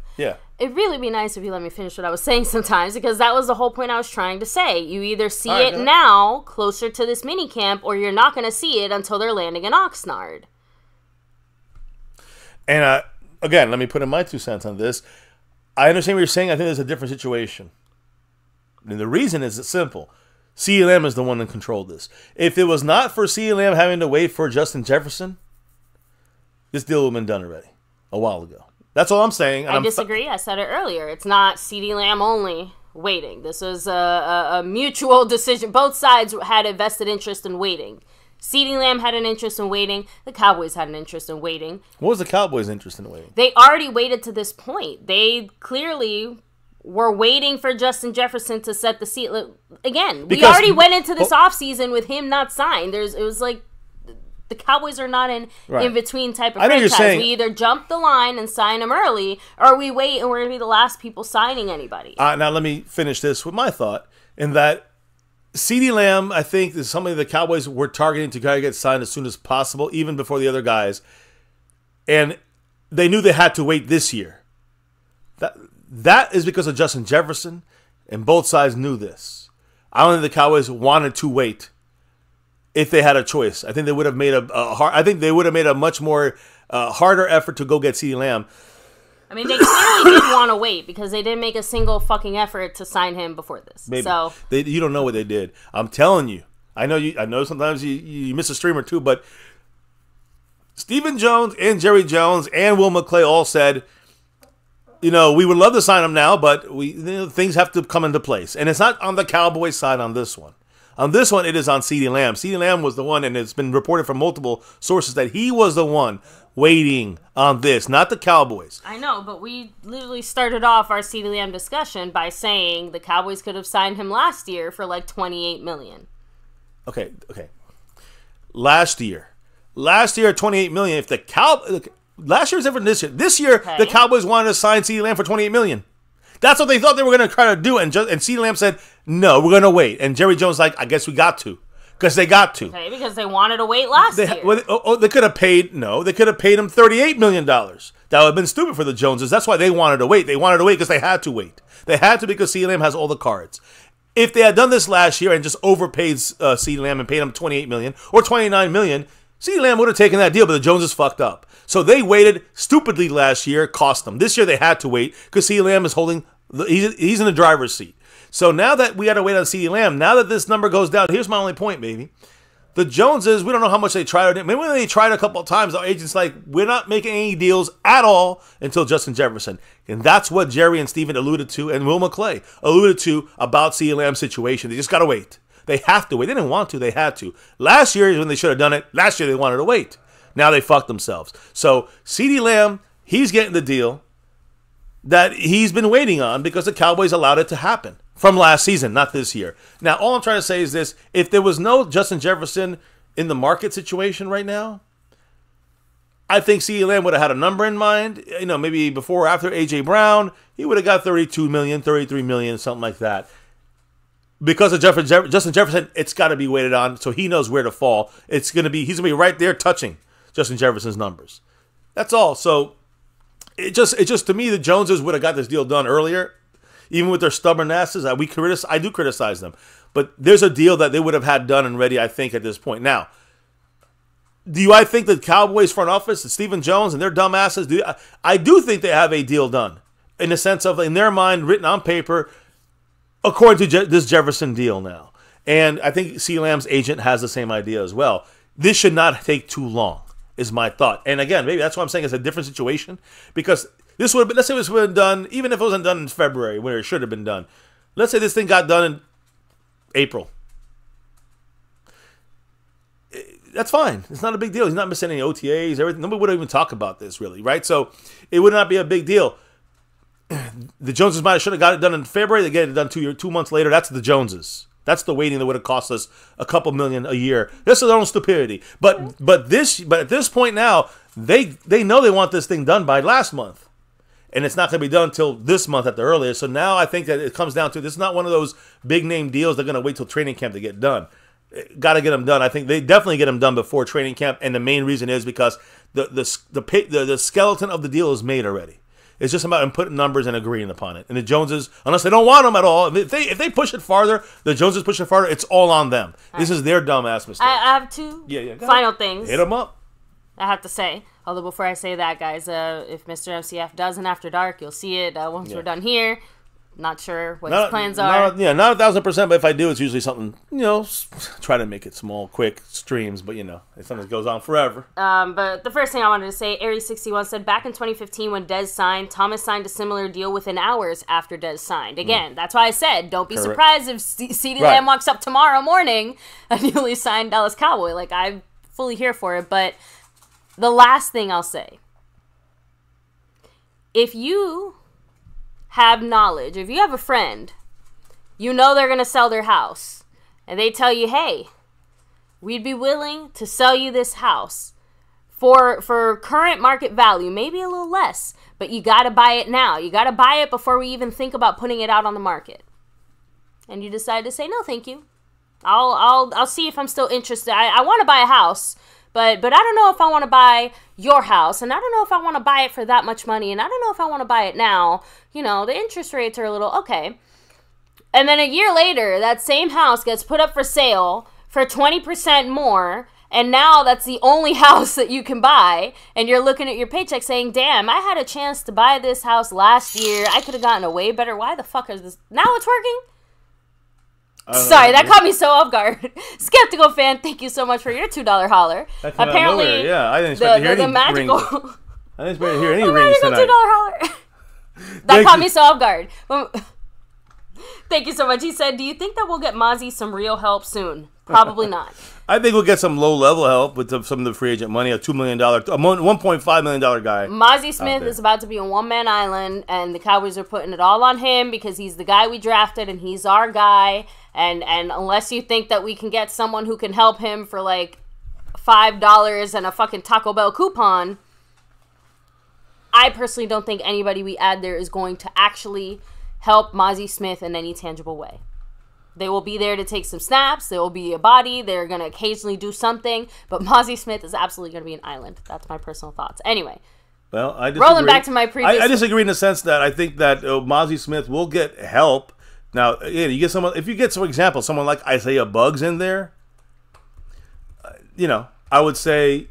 It'd really be nice if you let me finish what I was saying sometimes, because that was the whole point I was trying to say. You either see it now, closer to this mini camp, or you're not going to see it until they're landing in Oxnard. And again, let me put in my 2 cents on this. I understand what you're saying. I think there's a different situation. And the reason is it's simple. CeeDee Lamb is the one that controlled this. If it was not for CeeDee Lamb having to wait for Justin Jefferson, this deal would have been done already a while ago. That's all I'm saying. I disagree. I said it earlier. It's not CeeDee Lamb only waiting. This was a mutual decision. Both sides had a vested interest in waiting. CeeDee Lamb had an interest in waiting. The Cowboys had an interest in waiting. What was the Cowboys' interest in waiting? They already waited to this point. They clearly were waiting for Justin Jefferson to set the seat. Again, we already went into this offseason with him not signed. It was like the Cowboys are not an in-between type of I know franchise. you're saying, we either jump the line and sign him early, or we wait and we're going to be the last people signing anybody. Now let me finish this with my thought, in that CeeDee Lamb, I think, is somebody the Cowboys were targeting to try to get signed as soon as possible, even before the other guys. And they knew they had to wait this year. That is because of Justin Jefferson, and both sides knew this. I don't think the Cowboys wanted to wait if they had a choice. I think they would have made a much more harder effort to go get CeeDee Lamb. I mean, they clearly did want to wait because they didn't make a single fucking effort to sign him before this. Maybe. So you don't know what they did. I'm telling you. I know sometimes you miss a stream or two, but Stephen Jones and Jerry Jones and Will McClay all said, we would love to sign him now, but things have to come into place. And it's not on the Cowboys side on this one. On this one, it is on CeeDee Lamb. CeeDee Lamb was the one, and it's been reported from multiple sources that he was the one waiting on this, not the Cowboys. I know, but we literally started off our CeeDee Lamb discussion by saying the Cowboys could have signed him last year for like $28 million. Okay. Last year, $28 million. If the last year was different than this year. The Cowboys wanted to sign CeeDee Lamb for $28 million. That's what they thought they were going to try to do, and CeeDee Lamb said, "No, we're going to wait." And Jerry Jones like, "I guess we got to." Because they got to. Okay, because they wanted to wait last year. They could have paid him $38 million. That would have been stupid for the Joneses. That's why they wanted to wait. They wanted to wait because they had to wait. They had to because CeeDee Lamb has all the cards. If they had done this last year and just overpaid CeeDee Lamb and paid him $28 million or $29 million, CeeDee Lamb would have taken that deal, but the Joneses fucked up. So they waited stupidly last year, cost them. This year they had to wait because CeeDee Lamb is he's in the driver's seat. So now that we got to wait on CeeDee Lamb, now that this number goes down, here's my only point, baby. The Joneses, we don't know how much they tried. Maybe when they tried a couple of times, our agent's like, we're not making any deals at all until Justin Jefferson. And that's what Jerry and Steven alluded to, and Will McClay alluded to about CeeDee Lamb's situation. They just got to wait. They have to wait. They didn't want to. They had to. Last year is when they should have done it. Last year they wanted to wait. Now they fucked themselves. So CeeDee Lamb, he's getting the deal that he's been waiting on because the Cowboys allowed it to happen from last season, not this year. Now, all I'm trying to say is this. If there was no Justin Jefferson in the market situation right now, I think CeeDee Lamb would have had a number in mind. Maybe before or after A.J. Brown, he would have got $32 million, $33 million, something like that. Because of Justin Jefferson, it's got to be weighted on, so he knows where to fall. He's going to be right there touching Justin Jefferson's numbers. That's all. So it just to me, the Joneses would have got this deal done earlier, even with their stubborn asses. I do criticize them, but there's a deal that they would have had done and ready, I think, at this point. Now, I think the Cowboys front office and Stephen Jones and their dumb asses I do think they have a deal done in the sense of, in their mind, written on paper, according to this Jefferson deal now. And I think CeeDee Lamb's agent has the same idea as well. This should not take too long, is my thought. And again, maybe that's why I'm saying it's a different situation, because this would have been, let's say this would have been done, even if it wasn't done in February, where it should have been done. Let's say this thing got done in April. That's fine. It's not a big deal. He's not missing any OTAs, everything. Nobody would even talk about this, really, right? So it would not be a big deal. The Joneses might have should have got it done in February. They get it done 2 months later. That's the Joneses. That's the waiting that would have cost us a couple million a year. This is their own stupidity. But at this point now, they know they want this thing done by last month. And it's not going to be done until this month at the earliest. So now I think that it comes down to, this is not one of those big name deals they're going to wait till training camp to get done. Got to get them done. I think they definitely get them done before training camp. And the main reason is because the skeleton of the deal is made already. It's just about them putting numbers and agreeing upon it. And the Joneses, unless they don't want them at all, if they push it farther, the Joneses push it farther, it's all on them. This is their dumbass mistake. I have two final things. Hit them up. I have to say. Although before I say that, guys, if Mr. MCF does an After Dark, you'll see it once we're done here. Not sure what his plans are. Not 1,000%, but if I do, it's usually something, try to make it small, quick streams, but, it's something that goes on forever. But the first thing I wanted to say, Aries61 said, back in 2015 when Dez signed, Thomas signed a similar deal within hours after Dez signed. Again, that's why I said, don't be surprised if CeeDee Lamb walks up tomorrow morning a newly signed Dallas Cowboy. Like, I'm fully here for it. But the last thing I'll say, if you have knowledge, if you have a friend, they're going to sell their house, and they tell you, hey, we'd be willing to sell you this house for current market value, maybe a little less, but you got to buy it now. You got to buy it before we even think about putting it out on the market. And you decide to say, no, thank you. I'll see if I'm still interested. I want to buy a house, but I don't know if I want to buy your house, and I don't know if I want to buy it for that much money, and I don't know if I want to buy it now. You know, the interest rates are a little, okay. And then a year later, that same house gets put up for sale for 20% more, and now that's the only house that you can buy, and you're looking at your paycheck saying, damn, I had a chance to buy this house last year. I could have gotten a way better. Why the fuck is this? Now it's working? Sorry, that caught me so off guard. Skeptical fan, thank you so much for your $2 holler. Apparently, yeah, I didn't expect to hear any magical, rings. I didn't expect to hear any rings tonight. $2 holler. That caught me so off guard. Thank you so much. He said, do you think that we'll get Mozzie some real help soon? Probably not. I think we'll get some low-level help with some of the free agent money, a $2 million, $1.5 million guy. Mozzie Smith is about to be on one-man island, and the Cowboys are putting it all on him because he's the guy we drafted, and he's our guy. And unless you think that we can get someone who can help him for like $5 and a fucking Taco Bell coupon, I personally don't think anybody we add there is going to actually help Mozzie Smith in any tangible way. They will be there to take some snaps. There will be a body. They're going to occasionally do something. But Mozzie Smith is absolutely going to be an island. That's my personal thoughts. Anyway. Well, I disagree. Rolling back to my previous... I disagree in the sense that I think that Mozzie Smith will get help. Now, again, you get someone... If you get, for example, someone like Isaiah Buggs in there, I would say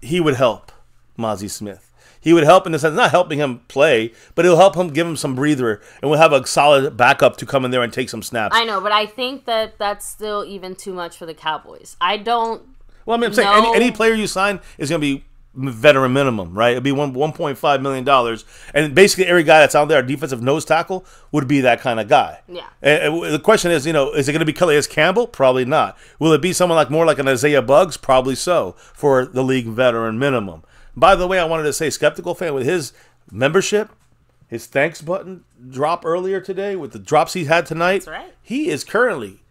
he would help Mozzie Smith. He would help in the sense, not helping him play, but it'll help him, give him some breather, and we'll have a solid backup to come in there and take some snaps. I know, but I think that that's still even too much for the Cowboys. I don't. Well, I mean, I'm saying any player you sign is going to be veteran minimum, right? It'd be $1.5 million, and basically every guy that's out there, our defensive nose tackle, would be that kind of guy. Yeah. And the question is, is it going to be Calais Campbell? Probably not. Will it be someone more like an Isaiah Buggs? Probably so, for the league veteran minimum. By the way, I wanted to say, Skeptical fan, with his membership, his thanks button drop earlier today, with the drops he had tonight, that's right. He is currently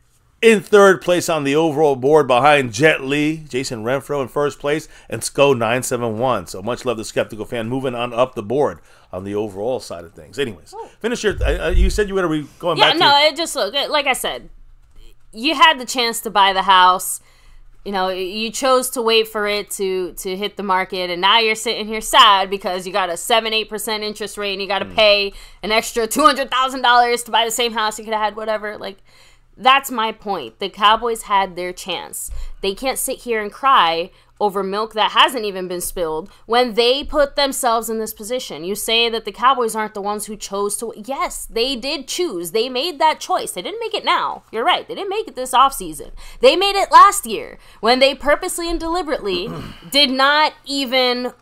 in third place on the overall board behind Jet Li, Jason Renfro in first place, and SCO971. So much love to Skeptical fan, moving on up the board on the overall side of things. Anyways, finish your... you said you were going to be going back to... Yeah, no, it just look like I said, you had the chance to buy the house. You chose to wait for it to hit the market, and now you're sitting here sad because you got a 7-8% interest rate, and you got to pay an extra $200,000 to buy the same house you could have had, whatever. Like, that's my point. The Cowboys had their chance. They can't sit here and cry over milk that hasn't even been spilled when they put themselves in this position. You say that the Cowboys aren't the ones who chose to. Yes, they did choose. They made that choice. They didn't make it now. You're right. They didn't make it this offseason. They made it last year when they purposely and deliberately did not even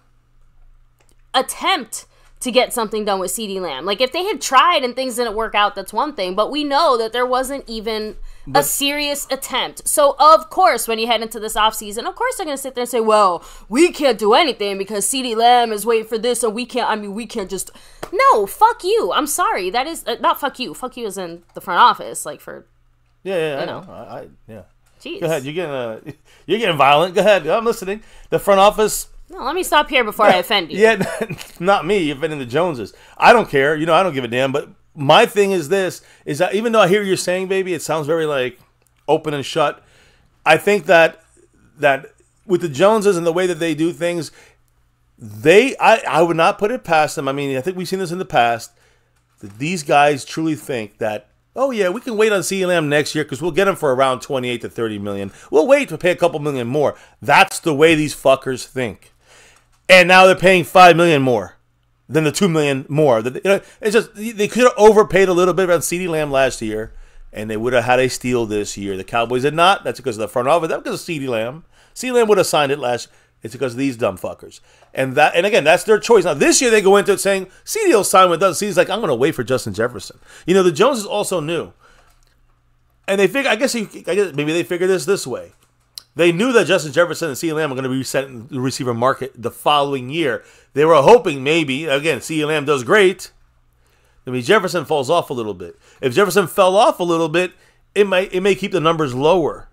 attempt to get something done with CeeDee Lamb. Like, if they had tried and things didn't work out, that's one thing. But we know that there wasn't even a serious attempt. So, of course, when you head into this offseason, of course they're going to sit there and say, well, we can't do anything because CeeDee Lamb is waiting for this, and we can't just... No, fuck you. I'm sorry. That is... not fuck you. Fuck you is in the front office, like, for... Yeah, I know. Yeah. Jeez. Go ahead. You're getting violent. Go ahead. I'm listening. The front office... No, let me stop here before I offend you. Yeah, not me. You're offending the Joneses. I don't care. I don't give a damn. But my thing is this, is that even though I hear what you're saying, baby, it sounds very, like, open and shut. I think that with the Joneses and the way that they do things, I would not put it past them. I mean, I think we've seen this in the past, that these guys truly think that, oh, yeah, we can wait on CeeDee Lamb next year because we'll get him for around $28 to $30 million. We'll wait to pay a couple million more. That's the way these fuckers think. And now they're paying $5 million more than the $2 million more. It's just they could have overpaid a little bit on CeeDee Lamb last year, and they would have had a steal this year. The Cowboys did not. That's because of the front office. That's because of CeeDee Lamb. CeeDee Lamb would have signed it last. It's because of these dumb fuckers. And again, that's their choice. Now this year they go into it saying CeeDee will sign with us. CeeDee's like, I'm going to wait for Justin Jefferson. The Joneses also knew, and they figure. I guess maybe they figured this way. They knew that Justin Jefferson and CeeDee Lamb were going to be reset in the receiver market the following year. They were hoping maybe, again, CeeDee Lamb does great. Maybe Jefferson falls off a little bit. If Jefferson fell off a little bit, it may keep the numbers lower.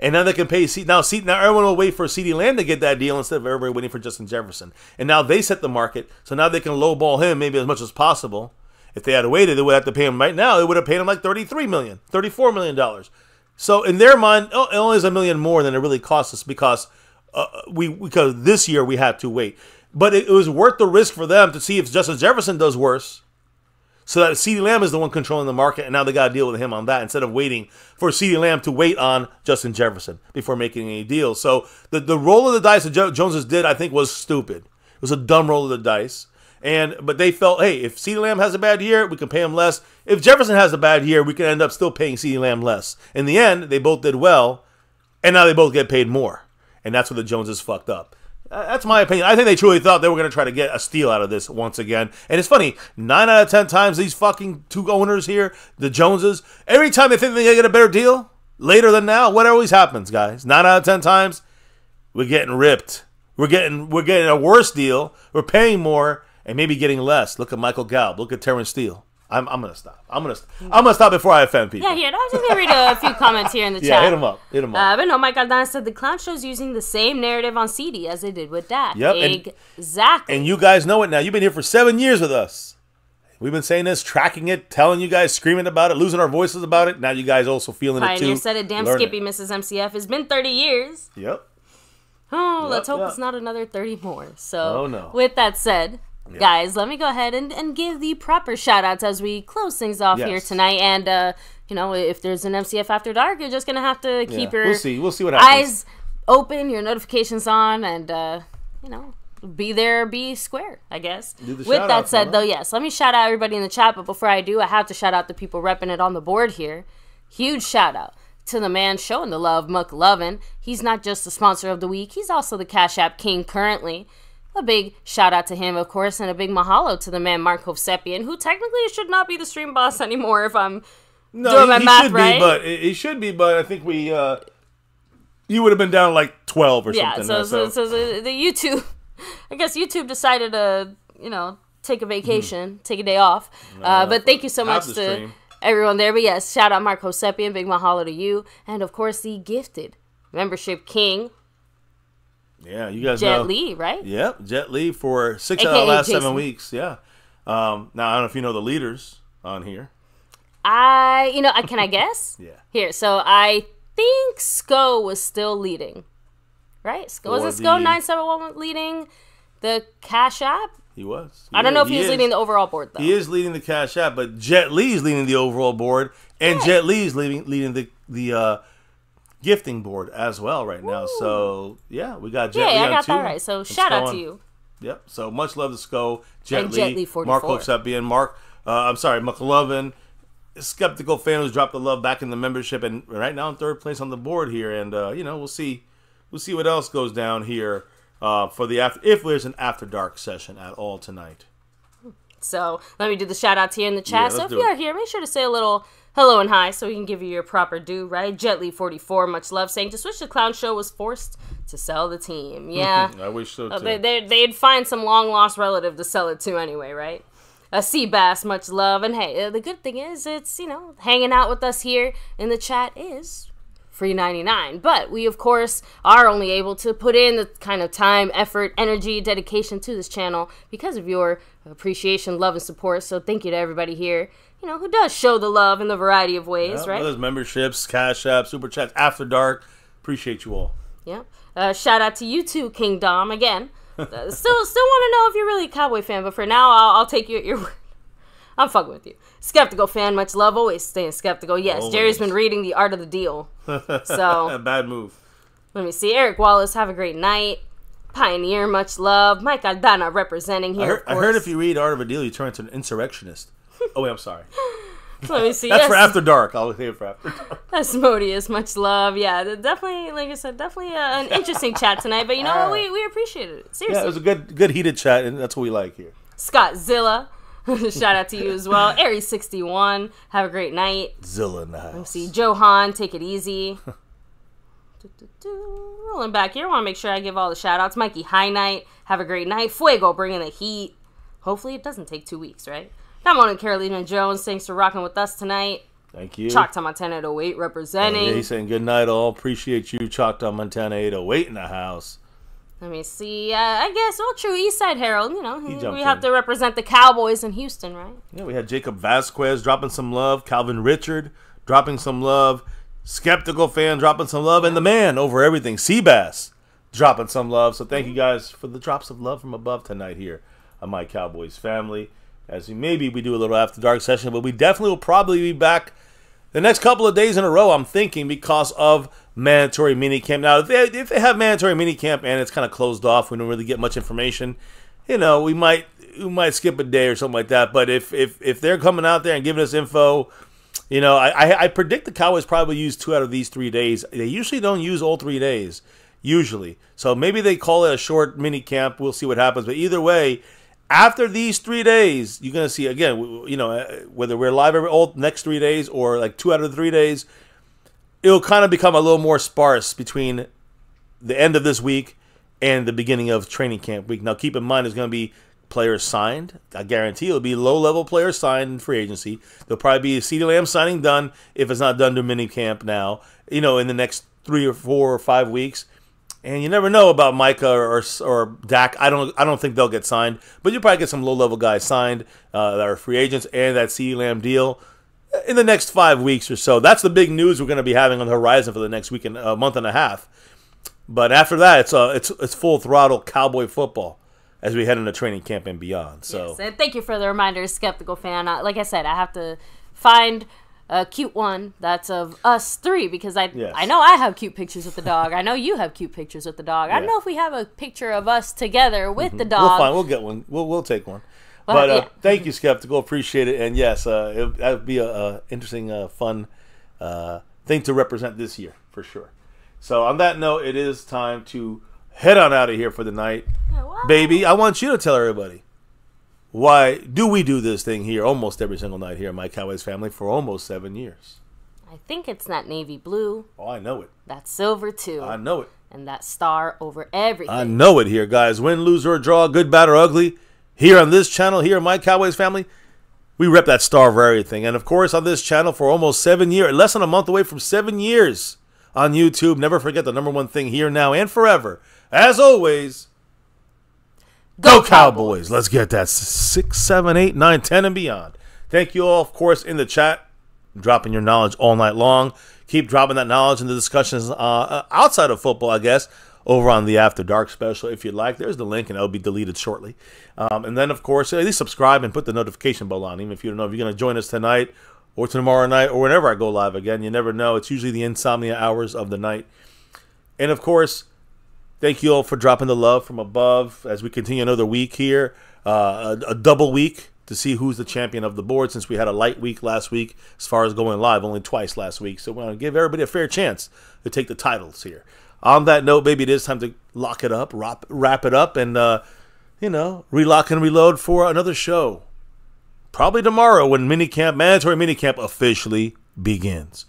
And now they can pay. Now everyone will wait for CeeDee Lamb to get that deal instead of everybody waiting for Justin Jefferson. And now they set the market, so now they can lowball him maybe as much as possible. If they had waited, they would have to pay him right now. They would have paid him like $33 million, $34 million. So in their mind, it only is $1 million more than it really cost us because this year we had to wait. But it was worth the risk for them to see if Justin Jefferson does worse. So that CeeDee Lamb is the one controlling the market, and now they got to deal with him on that instead of waiting for CeeDee Lamb to wait on Justin Jefferson before making any deals. So the roll of the dice that Joneses did, I think, was stupid. It was a dumb roll of the dice. But they felt, hey, if CeeDee Lamb has a bad year, we can pay him less. If Jefferson has a bad year, we can end up still paying CeeDee Lamb less. In the end, they both did well, and now they both get paid more. And that's where the Joneses fucked up. That's my opinion. I think they truly thought they were going to try to get a steal out of this once again. And it's funny, 9 out of 10 times these fucking two owners here, the Joneses, every time they think they get a better deal, later than now, what always happens, guys? 9 out of 10 times, we're getting ripped. We're getting a worse deal. We're paying more and maybe getting less. Look at Michael Gallup. Look at Terrence Steele. I'm gonna stop. I'm gonna stop before I offend people. Yeah, here. I was just gonna read a few comments here in the chat. Yeah, hit him up. But no, Mike Aldana said the clown show's using the same narrative on CD as they did with Dak. Yep, exactly. And you guys know it now. You've been here for 7 years with us. We've been saying this, tracking it, telling you guys, screaming about it, losing our voices about it. Now you guys also feeling it too. Pioneer said it. Damn Skippy, Mrs. MCF. It's been 30 years. Yep. Oh, let's hope it's not another 30 more. So, oh, no. With that said, guys, let me go ahead and give the proper shout-outs as we close things off here tonight. And, if there's an MCF After Dark, you're just going to have to keep your we'll see what happens. Eyes open, your notifications on, and, be there, be square, I guess. With that said, though, yes, let me shout out everybody in the chat. But before I do, I have to shout out the people repping it on the board here. Huge shout-out to the man showing the love, McLovin. He's not just the sponsor of the week. He's also the Cash App King currently. A big shout out to him, of course, and a big mahalo to the man Mark Hovsepian, who technically should not be the stream boss anymore if I'm doing my math right. He should be, but I think he would have been down like 12 or something. Yeah, so the YouTube, I guess YouTube decided to, take a vacation, take a day off. But thank you so much to everyone there. But yes, shout out Mark Hovsepian, big mahalo to you, and of course the gifted membership king. Yeah, you guys know. Jet Li, right? Yep, Jet Li for 6 AKA out of the last Jason. 7 weeks. Yeah. Now, I don't know if you know the leaders on here. Can I guess? Yeah. Here, so I think Sko was still leading, right? Was it Sko 971 leading the Cash App? He was. I don't know if he was leading the overall board, though. He is leading the Cash App, but Jet Li is leading the overall board, and Jet Li is leading the gifting board as well right now. Ooh. So, yeah, we got Jet Li on 2. Yeah, I got that right. So, shout out to you. Yep. So, much love to Sko, Jet Li 44. Mark Hovsepian, McLovin, skeptical fan who's dropped the love back in the membership, and right now in 3rd place on the board here. And, we'll see what else goes down here for if there's an After Dark session at all tonight. So, let me do the shout outs here in the chat. Yeah, so, if you are here, make sure to say a little hello and hi so we can give you your proper due, right? Jetly44, much love, saying to switch the clown show was forced to sell the team. Yeah. I wish so, too. They'd find some long-lost relative to sell it to anyway, right? Seabass, much love. And hey, the good thing is it's, hanging out with us here in the chat is free 99. But we, of course, are only able to put in the kind of time, effort, energy, dedication to this channel because of your appreciation, love, and support. So thank you to everybody here, who does show the love in the variety of ways, right? Those memberships, Cash App, Super Chats, After Dark. Appreciate you all. Yeah. Shout out to you too, King Dom, again. Still want to know if you're really a Cowboy fan, but for now, I'll take you at your word. I'm fucking with you. Skeptical fan, much love. Always staying skeptical. Yes, always. Jerry's been reading The Art of the Deal. So bad move. Let me see. Eric Wallace, have a great night. Pioneer, much love. Mike Aldana representing here. I heard if you read Art of a Deal, you turn into an insurrectionist. Oh wait, I'm sorry. Let me see. That's for After Dark. I'll say it for After Dark. Asmodeus, much love. Yeah, definitely, like I said, definitely an interesting chat tonight. But you know what? We appreciated it. Seriously. Yeah, it was a good heated chat, and that's what we like here. Scott Zilla. Shout out to you as well. Aries61, have a great night. Zilla in the house. Let me see. Johan, take it easy. Rolling back here, I want to make sure I give all the shout outs. Mikey High Night, have a great night. Fuego, bringing the heat. Hopefully it doesn't take 2 weeks, right? I'm on Carolina Jones. Thanks for rocking with us tonight. Thank you. Choctaw Montana 808 representing. Yeah, he's saying good night all. Appreciate you, Choctaw Montana 808 in the house. Let me see. I guess, true. Eastside Herald, you know, we have in. to represent the Cowboys in Houston, right? Yeah, we had Jacob Vasquez dropping some love. Calvin Richard dropping some love. Skeptical Fan dropping some love. And the man over everything, Seabass, dropping some love. So thank you guys for the drops of love from above tonight here on My Cowboys Family. As maybe we do a little After Dark session, but we definitely will probably be back the next couple of days in a row, I'm thinking, because of mandatory minicamp. Now, if they have mandatory minicamp and it's kind of closed off, we don't really get much information, you know, we might skip a day or something like that. But if they're coming out there and giving us info, you know, I predict the Cowboys probably use 2 out of these 3 days. They usually don't use all 3 days, usually. So maybe they call it a short minicamp. We'll see what happens. But either way, after these 3 days, you're going to see, again, you know, whether we're live all next 3 days or like 2 out of the 3 days, it'll kind of become a little more sparse between the end of this week and the beginning of training camp week. Now, keep in mind, there's going to be players signed. I guarantee it'll be low-level players signed in free agency. There'll probably be a CeeDee Lamb signing done if it's not done to minicamp now, you know, in the next 3 or 4 or 5 weeks. And you never know about Micah or Dak. I don't think they'll get signed, but you'll probably get some low-level guys signed that are free agents and that CeeDee Lamb deal in the next 5 weeks or so. That's the big news we're going to be having on the horizon for the next week and a month and a half. But after that, it's full throttle Cowboy football as we head into training camp and beyond. So yes, and thank you for the reminder, Skeptical Fan. Like I said, I have to find a cute one that's of us 3 because I know I have cute pictures with the dog. I know you have cute pictures with the dog. I don't know if we have a picture of us together with the dog. We'll find. We'll get one. We'll take one. But thank you, Skeptical. Appreciate it. And yes, that would be a interesting, fun thing to represent this year for sure. So on that note, it is time to head on out of here for the night. Baby, I want you to tell everybody, why do we do this thing here almost every single night here in My Cowboys Family for almost 7 years? I think it's that navy blue. Oh, I know it. That silver, too. I know it. And that star over everything. I know it here, guys. Win, lose, or draw, good, bad, or ugly. Here on this channel, here in My Cowboys Family, we rep that star over everything. And, of course, on this channel for almost 7 years, less than a month away from 7 years on YouTube. Never forget the #1 thing here, now, and forever. As always, go Cowboys. Let's get that 6, 7, 8, 9, 10, and beyond. Thank you all, of course, in the chat, dropping your knowledge all night long. Keep dropping that knowledge in the discussions outside of football, I guess, over on the After Dark special, if you'd like. There's the link, and it'll be deleted shortly. And then, of course, at least subscribe and put the notification bell on, even if you don't know if you're going to join us tonight or tomorrow night or whenever I go live again. You never know. It's usually the insomnia hours of the night. And, of course, thank you all for dropping the love from above as we continue another week here, a double week to see who's the champion of the board, since we had a light week last week as far as going live, only twice last week. So we want to give everybody a fair chance to take the titles here. On that note, baby, it is time to lock it up, wrap it up, and, relock and reload for another show. Probably tomorrow when mandatory minicamp officially begins.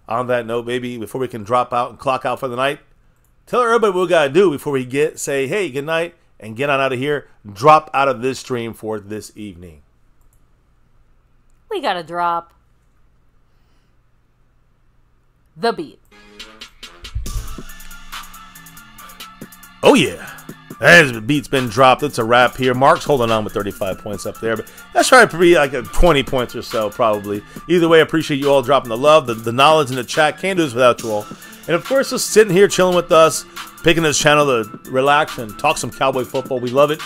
On that note, baby, before we can drop out and clock out for the night, tell everybody what we got to do before we say, hey, good night, and get on out of here. Drop out of this stream for this evening. We got to drop the beat. Oh, yeah. As the beat's been dropped, it's a wrap here. Mark's holding on with 35 points up there, but that's trying to be like 20 points or so, probably. Either way, I appreciate you all dropping the love, the knowledge in the chat. Can't do this without you all. And, of course, just sitting here chilling with us, picking this channel to relax and talk some Cowboy football. We love it.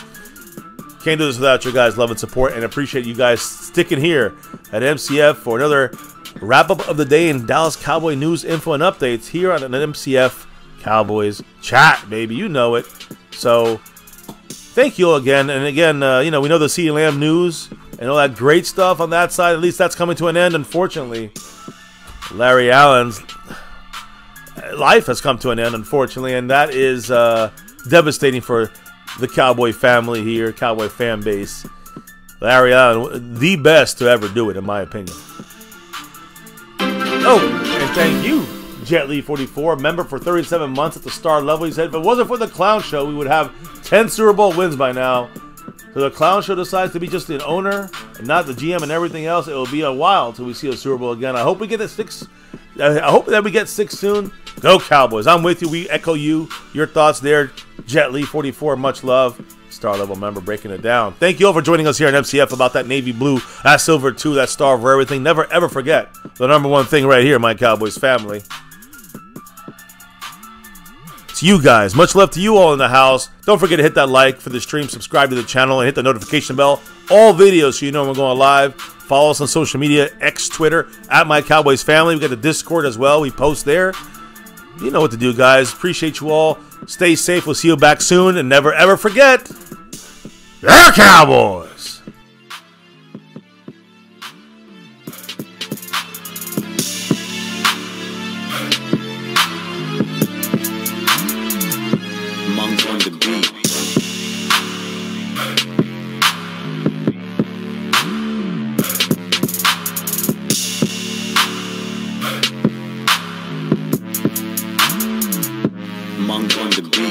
Can't do this without your guys' love and support, and appreciate you guys sticking here at MCF for another wrap-up of the day in Dallas Cowboy news, info, and updates here on an MCF Cowboys chat, baby. You know it. So, thank you all again. And again, we know the CeeDee Lamb news and all that great stuff on that side. At least that's coming to an end, unfortunately. Larry Allen's life has come to an end, unfortunately, and that is devastating for the Cowboy family here, Cowboy fan base. Larry Allen, the best to ever do it, in my opinion. Oh, and thank you, Jet Li 44, member for 37 months at the star level. He said, if it wasn't for the Clown Show, we would have 10 Super Bowl wins by now. So the Clown Show decides to be just an owner and not the GM and everything else, it will be a while until we see a Super Bowl again. I hope we get a 6. I hope that we get 6 soon. Go Cowboys. I'm with you. We echo you. Your thoughts there. Jet Li 44, much love. Star level member breaking it down. Thank you all for joining us here on MCF about that navy blue, that silver too, that star for everything. Never ever forget the #1 thing right here, my Cowboys family. It's you guys. Much love to you all in the house. Don't forget to hit that like for the stream, subscribe to the channel, and hit the notification bell. All videos so you know when we're going live. Follow us on social media, X, Twitter, at my Cowboys family. We got the Discord as well. We post there. You know what to do, guys. Appreciate you all. Stay safe. We'll see you back soon. And never, ever forget, they're Cowboys! Monk on the beat. Monk on the beat.